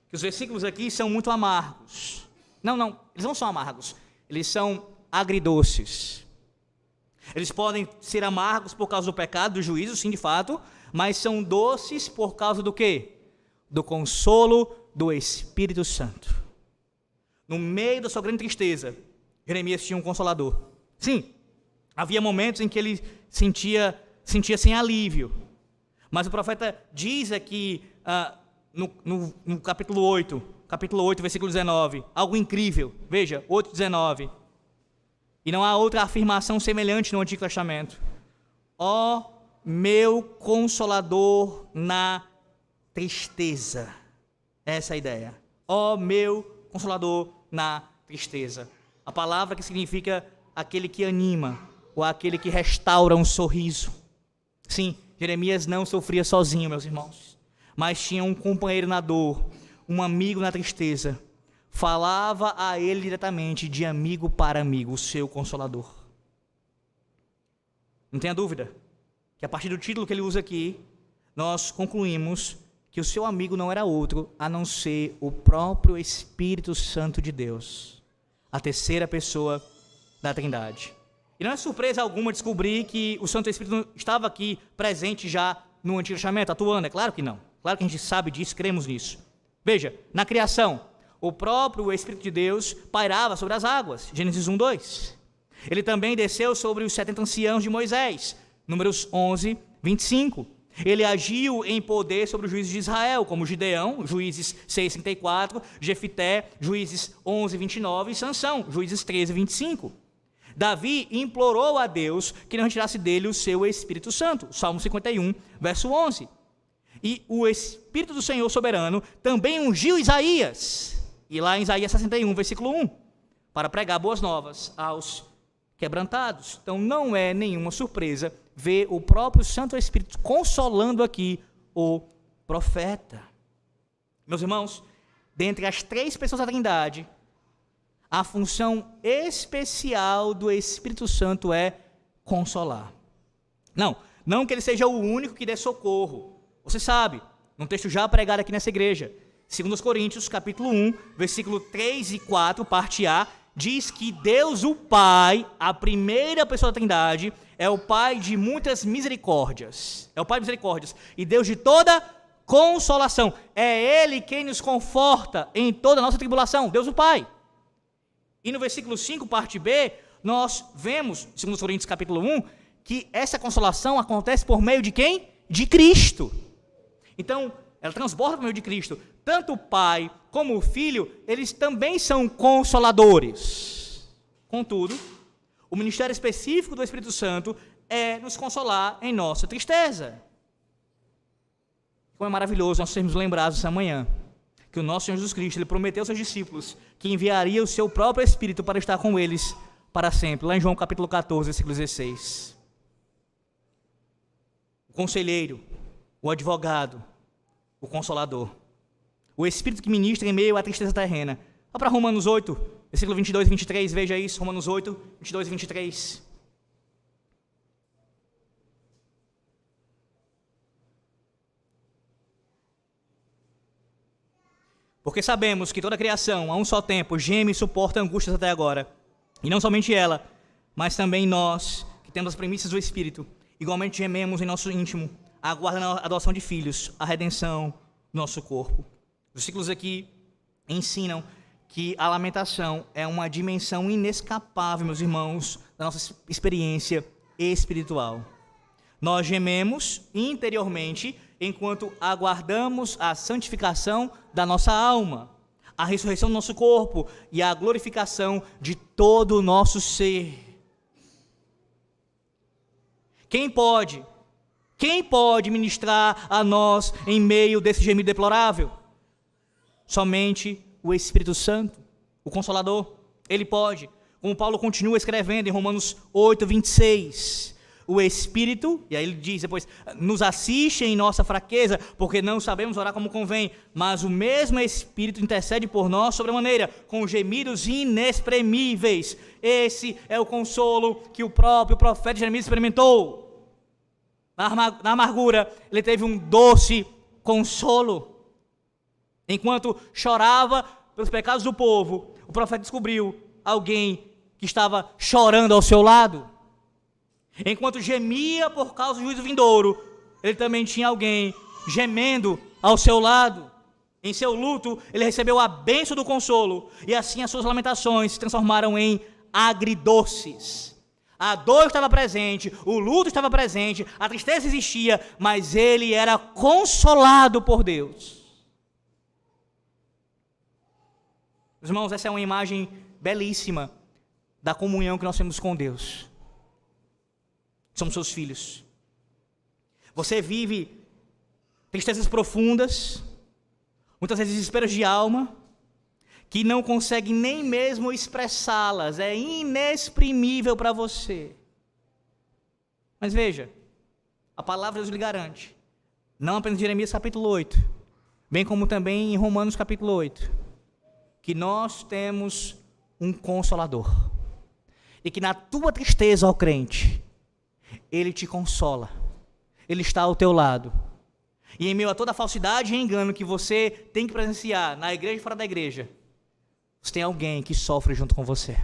que os versículos aqui são muito amargos. Não, eles não são amargos, eles são agridoces. Eles podem ser amargos por causa do pecado, do juízo, sim, de fato, mas são doces por causa do quê? Do consolo do Espírito Santo. No meio da sua grande tristeza, Jeremias tinha um consolador. Sim, havia momentos em que ele sentia sem alívio. Mas o profeta diz aqui, no capítulo 8, versículo 19, algo incrível. Veja, 8, 19. E não há outra afirmação semelhante no Antigo Testamento. Ó meu consolador na tristeza. Essa é a ideia. Ó meu consolador na tristeza. A palavra que significa aquele que anima, ou aquele que restaura um sorriso. Sim, Jeremias não sofria sozinho, meus irmãos, mas tinha um companheiro na dor, um amigo na tristeza. Falava a ele diretamente, de amigo para amigo, o seu consolador. Não tenha dúvida que a partir do título que ele usa aqui, nós concluímos que o seu amigo não era outro a não ser o próprio Espírito Santo de Deus, a terceira pessoa da Trindade. E não é surpresa alguma descobrir que o Santo Espírito estava aqui presente já no Antigo Testamento, atuando. É claro que não. Claro que a gente sabe disso, cremos nisso. Veja, na criação, o próprio Espírito de Deus pairava sobre as águas. Gênesis 1, 2. Ele também desceu sobre os 70 anciãos de Moisés. Números 11, 25. Ele agiu em poder sobre os juízes de Israel, como Gideão, Juízes 6, 34, Jefité, Juízes 11, 29 e Sansão, Juízes 13, 25. Davi implorou a Deus que não retirasse dele o seu Espírito Santo. Salmo 51, verso 11. E o Espírito do Senhor soberano também ungiu Isaías. E lá em Isaías 61, versículo 1. Para pregar boas novas aos quebrantados. Então não é nenhuma surpresa ver o próprio Santo Espírito consolando aqui o profeta. Meus irmãos, dentre as três pessoas da Trindade, a função especial do Espírito Santo é consolar. Não que ele seja o único que dê socorro. Você sabe, num texto já pregado aqui nessa igreja, 2 Coríntios, capítulo 1, versículo 3 e 4, parte A, diz que Deus, o Pai, a primeira pessoa da Trindade, é o Pai de muitas misericórdias. É o Pai de misericórdias. E Deus de toda consolação. É Ele quem nos conforta em toda a nossa tribulação. Deus, o Pai. E no versículo 5, parte B, nós vemos, 2 Coríntios capítulo 1, que essa consolação acontece por meio de quem? De Cristo. Então, ela transborda por meio de Cristo. Tanto o Pai como o Filho, eles também são consoladores. Contudo, o ministério específico do Espírito Santo é nos consolar em nossa tristeza. Como é maravilhoso nós sermos lembrados essa manhã que o nosso Senhor Jesus Cristo, ele prometeu aos seus discípulos que enviaria o seu próprio Espírito para estar com eles para sempre. Lá em João capítulo 14, versículo 16. O conselheiro, o advogado, o consolador. O Espírito que ministra em meio à tristeza terrena. Vá para Romanos 8, versículo 22 e 23, veja isso. Romanos 8, 22 e 23. Porque sabemos que toda a criação, a um só tempo, geme e suporta angústias até agora. E não somente ela, mas também nós, que temos as premissas do Espírito, igualmente gememos em nosso íntimo, aguardando a adoção de filhos, a redenção do nosso corpo. Os versículos aqui ensinam que a lamentação é uma dimensão inescapável, meus irmãos, da nossa experiência espiritual. Nós gememos interiormente enquanto aguardamos a santificação da nossa alma, a ressurreição do nosso corpo e a glorificação de todo o nosso ser. Quem pode ministrar a nós em meio desse gemido deplorável? Somente o Espírito Santo, o Consolador. Ele pode. Como Paulo continua escrevendo em Romanos 8, 26. O Espírito, e aí ele diz depois, nos assiste em nossa fraqueza, porque não sabemos orar como convém, mas o mesmo Espírito intercede por nós sobremaneira, com gemidos inexprimíveis. Esse é o consolo que o próprio profeta Jeremias experimentou. Na amargura, ele teve um doce consolo. Enquanto chorava pelos pecados do povo, o profeta descobriu alguém que estava chorando ao seu lado. Enquanto gemia por causa do juízo vindouro, ele também tinha alguém gemendo ao seu lado. Em seu luto, ele recebeu a bênção do consolo, e assim as suas lamentações se transformaram em agridoces. A dor estava presente, o luto estava presente, a tristeza existia, mas ele era consolado por Deus. Meus irmãos, essa é uma imagem belíssima da comunhão que nós temos com Deus. Somos seus filhos. Você vive tristezas profundas, muitas vezes desesperos de alma, que não consegue nem mesmo expressá-las, é inexprimível para você. Mas veja, a palavra de Deus lhe garante, não apenas em Jeremias capítulo 8, bem como também em Romanos capítulo 8, que nós temos um Consolador, e que na tua tristeza, ó crente, Ele te consola, Ele está ao teu lado, e em meio a toda a falsidade e engano que você tem que presenciar, na igreja e fora da igreja, você tem alguém que sofre junto com você.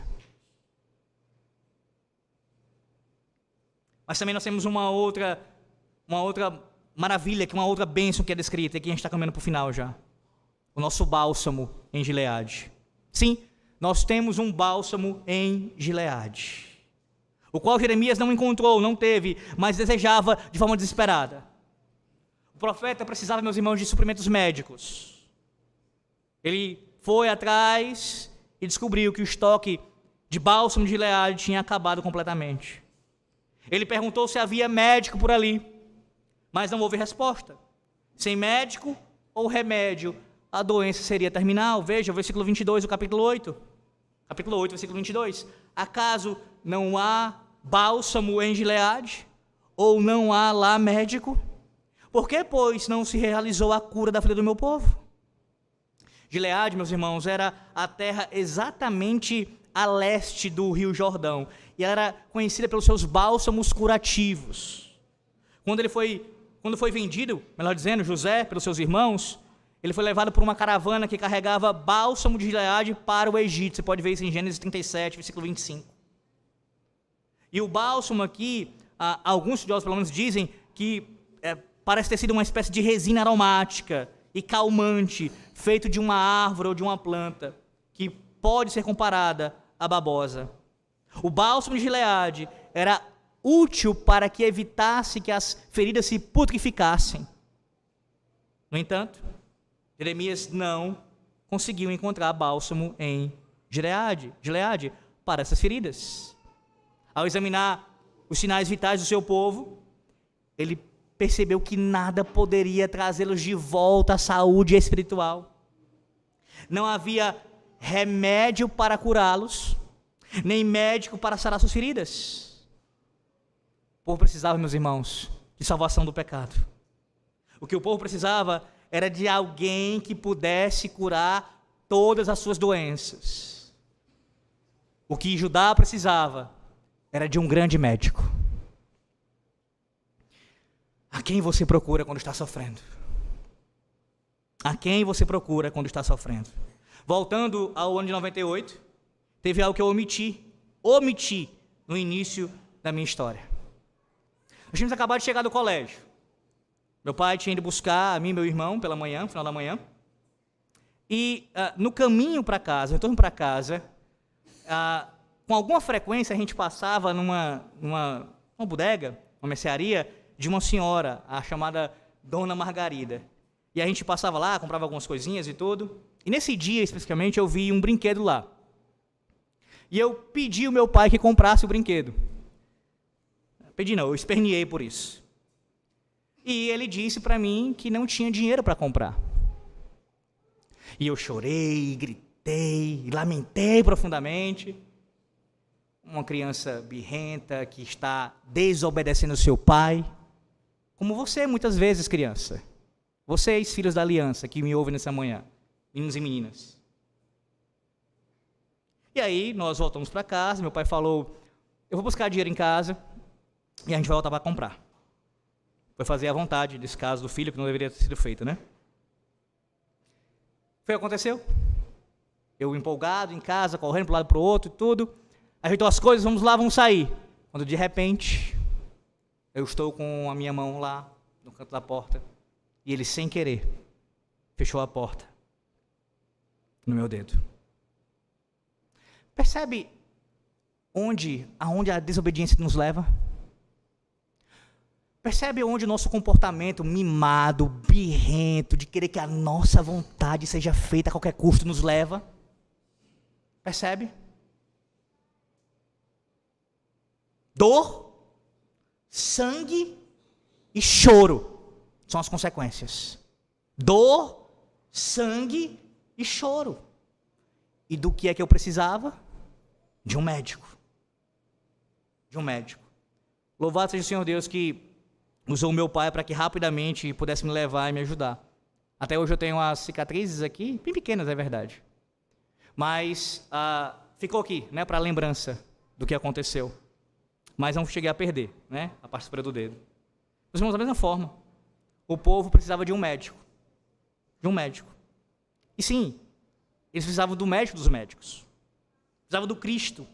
Mas também nós temos uma outra maravilha, uma outra bênção que é descrita, e aqui a gente está caminhando para o final já. O nosso bálsamo em Gileade. Sim, nós temos um bálsamo em Gileade, o qual Jeremias não encontrou, não teve, mas desejava de forma desesperada. O profeta precisava, meus irmãos, de suprimentos médicos. Ele foi atrás e descobriu que o estoque de bálsamo de Gileade tinha acabado completamente. Ele perguntou se havia médico por ali, mas não houve resposta. Sem médico ou remédio, a doença seria terminal. Veja o versículo 22 do capítulo 8. Capítulo 8, versículo 22. Acaso não há bálsamo em Gileade? Ou não há lá médico? Por que, pois, não se realizou a cura da ferida do meu povo? Gileade, meus irmãos, era a terra exatamente a leste do rio Jordão. E ela era conhecida pelos seus bálsamos curativos. Quando foi vendido, melhor dizendo, José, pelos seus irmãos, ele foi levado por uma caravana que carregava bálsamo de Gileade para o Egito. Você pode ver isso em Gênesis 37, versículo 25. E o bálsamo aqui, alguns estudiosos pelo menos dizem que parece ter sido uma espécie de resina aromática e calmante, feito de uma árvore ou de uma planta, que pode ser comparada à babosa. O bálsamo de Gileade era útil para que evitasse que as feridas se putrificassem. No entanto, Jeremias não conseguiu encontrar bálsamo em Gileade para essas feridas. Ao examinar os sinais vitais do seu povo, ele percebeu que nada poderia trazê-los de volta à saúde espiritual. Não havia remédio para curá-los, nem médico para sarar suas feridas. O povo precisava, meus irmãos, de salvação do pecado. O que o povo precisava era de alguém que pudesse curar todas as suas doenças. O que Judá precisava era de um grande médico. A quem você procura quando está sofrendo? A quem você procura quando está sofrendo? Voltando ao ano de 98, teve algo que eu omiti no início da minha história. Nós tínhamos acabado de chegar do colégio. Meu pai tinha ido buscar a mim e meu irmão pela manhã, no final da manhã. E no caminho para casa, no retorno para casa, com alguma frequência a gente passava numa bodega, uma mercearia, de uma senhora, a chamada Dona Margarida. E a gente passava lá, comprava algumas coisinhas e tudo. E nesse dia, especificamente, eu vi um brinquedo lá. E eu pedi ao meu pai que comprasse o brinquedo. Pedi não, eu esperneei por isso. E ele disse para mim que não tinha dinheiro para comprar. E eu chorei, gritei, lamentei profundamente. Uma criança birrenta que está desobedecendo seu pai. Como você, muitas vezes, criança. Vocês, filhos da aliança, que me ouvem nessa manhã. Meninos e meninas. E aí, nós voltamos para casa. Meu pai falou, eu vou buscar dinheiro em casa e a gente vai voltar para comprar. Foi fazer a vontade desse caso do filho, que não deveria ter sido feito, né? Foi o que aconteceu. Eu empolgado em casa, correndo para um lado para o outro e tudo. Ajeitou as coisas, vamos lá, vamos sair. Quando de repente, eu estou com a minha mão lá, no canto da porta, e ele, sem querer, fechou a porta no meu dedo. Percebe aonde a desobediência nos leva? Percebe onde o nosso comportamento mimado, birrento, de querer que a nossa vontade seja feita a qualquer custo nos leva? Percebe? Dor, sangue e choro são as consequências. Dor, sangue e choro. E do que é que eu precisava? De um médico. De um médico. Louvado seja o Senhor Deus que usou o meu pai para que rapidamente pudesse me levar e me ajudar. Até hoje eu tenho as cicatrizes aqui, bem pequenas, é verdade. Mas ficou aqui, né, para a lembrança do que aconteceu. Mas não cheguei a perder, né, a parte superior do dedo. Meus irmãos, da mesma forma, o povo precisava de um médico. De um médico. E sim, eles precisavam do médico dos médicos. Precisavam do Cristo,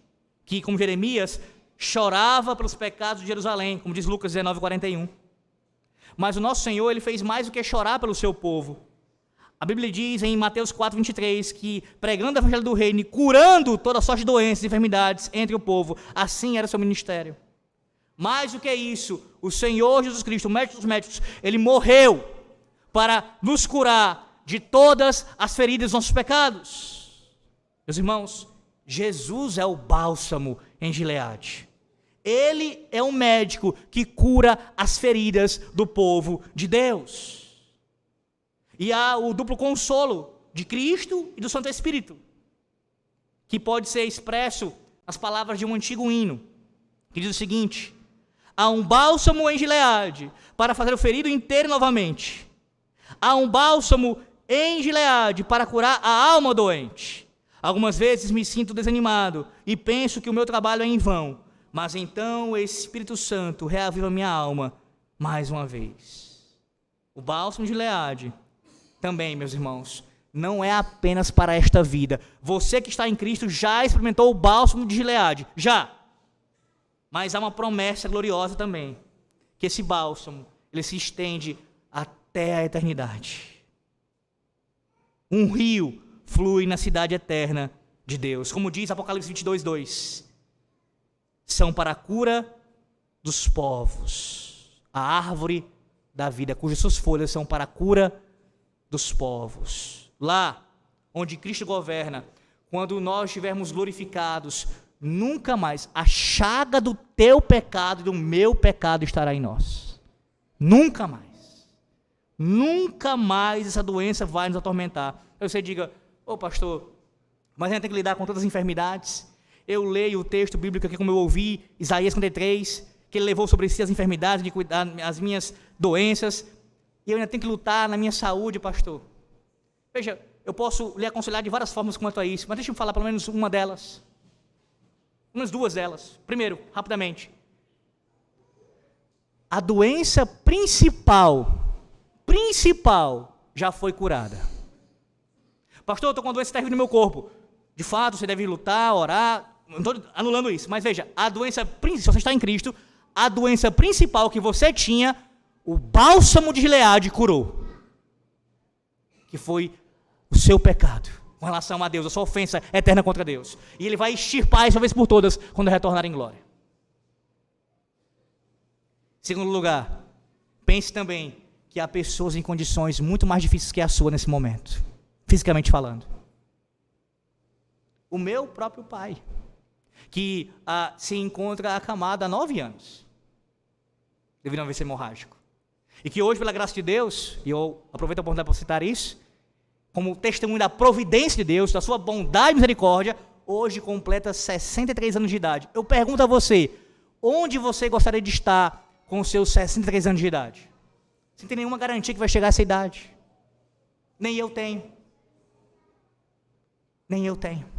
que, como Jeremias, chorava pelos pecados de Jerusalém, como diz Lucas 19:41. Mas o nosso Senhor, ele fez mais do que chorar pelo seu povo. A Bíblia diz em Mateus 4:23 que, pregando o evangelho do reino e curando toda sorte de doenças e enfermidades entre o povo, assim era o seu ministério. Mais do que isso, o Senhor Jesus Cristo, o médico dos médicos, ele morreu para nos curar de todas as feridas dos nossos pecados. Meus irmãos, Jesus é o bálsamo em Gileade. Ele é um médico que cura as feridas do povo de Deus. E há o duplo consolo de Cristo e do Santo Espírito, que pode ser expresso nas palavras de um antigo hino, que diz o seguinte: há um bálsamo em Gileade para fazer o ferido inteiro novamente. Há um bálsamo em Gileade para curar a alma doente. Algumas vezes me sinto desanimado e penso que o meu trabalho é em vão, mas então o Espírito Santo reaviva minha alma mais uma vez. O bálsamo de Gileade também, meus irmãos, não é apenas para esta vida. Você que está em Cristo já experimentou o bálsamo de Gileade, já. Mas há uma promessa gloriosa também, que esse bálsamo, ele se estende até a eternidade. Um rio flui na cidade eterna de Deus. Como diz Apocalipse 22:2. São para a cura dos povos. A árvore da vida, cujas suas folhas são para a cura dos povos. Lá onde Cristo governa, quando nós estivermos glorificados, nunca mais a chaga do teu pecado e do meu pecado estará em nós. Nunca mais. Nunca mais essa doença vai nos atormentar. Aí você diga: ô pastor, mas a gente tem que lidar com todas as enfermidades. Eu leio o texto bíblico aqui como eu ouvi, Isaías 53, que ele levou sobre si as enfermidades, de cuidar das minhas doenças, e eu ainda tenho que lutar na minha saúde, pastor. Veja, eu posso lhe aconselhar de várias formas quanto a isso, mas deixa eu falar pelo menos uma delas. Umas duas delas. Primeiro, rapidamente. A doença principal já foi curada. Pastor, eu estou com uma doença terrível no meu corpo. De fato, você deve lutar, orar. Não estou anulando isso. Mas veja, a doença, se você está em Cristo, a doença principal que você tinha, o bálsamo de Gileade curou. Que foi o seu pecado, com relação a Deus, a sua ofensa eterna contra Deus. E ele vai extirpar isso uma vez por todas, quando retornar em glória. Segundo lugar, pense também que há pessoas em condições muito mais difíceis que a sua nesse momento, fisicamente falando. O meu próprio pai, que se encontra acamado há 9 anos, devido a um AVC hemorrágico. E que hoje, pela graça de Deus, e eu aproveito a oportunidade para citar isso, como testemunho da providência de Deus, da sua bondade e misericórdia, hoje completa 63 anos de idade. Eu pergunto a você, onde você gostaria de estar com os seus 63 anos de idade? Sem ter nenhuma garantia que vai chegar a essa idade. Nem eu tenho. Nem eu tenho.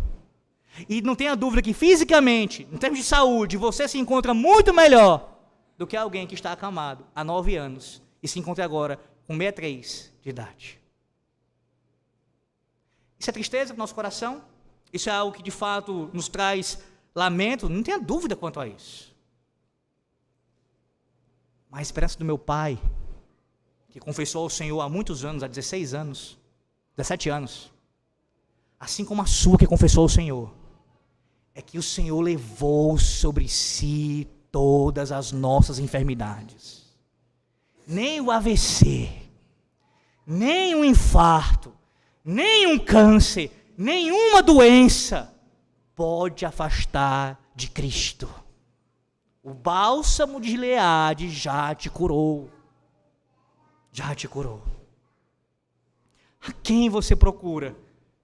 E não tenha dúvida que fisicamente, em termos de saúde, você se encontra muito melhor do que alguém que está acamado há 9 anos e se encontra agora com 63 de idade. Isso é tristeza para o nosso coração? Isso é algo que de fato nos traz lamento? Não tenha dúvida quanto a isso. Mas a esperança do meu pai, que confessou ao Senhor há muitos anos, há 16 anos, 17 anos, assim como a sua que confessou ao Senhor, é que o Senhor levou sobre si todas as nossas enfermidades. Nem o AVC, nem um infarto, nem um câncer, nenhuma doença pode afastar de Cristo. O bálsamo de Gileade já te curou. Já te curou. A quem você procura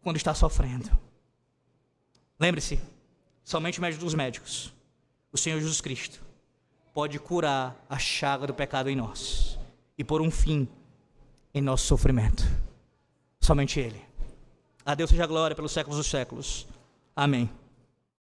quando está sofrendo? Lembre-se, somente o médico dos médicos, o Senhor Jesus Cristo, pode curar a chaga do pecado em nós e pôr um fim em nosso sofrimento. Somente Ele. A Deus seja a glória pelos séculos dos séculos. Amém.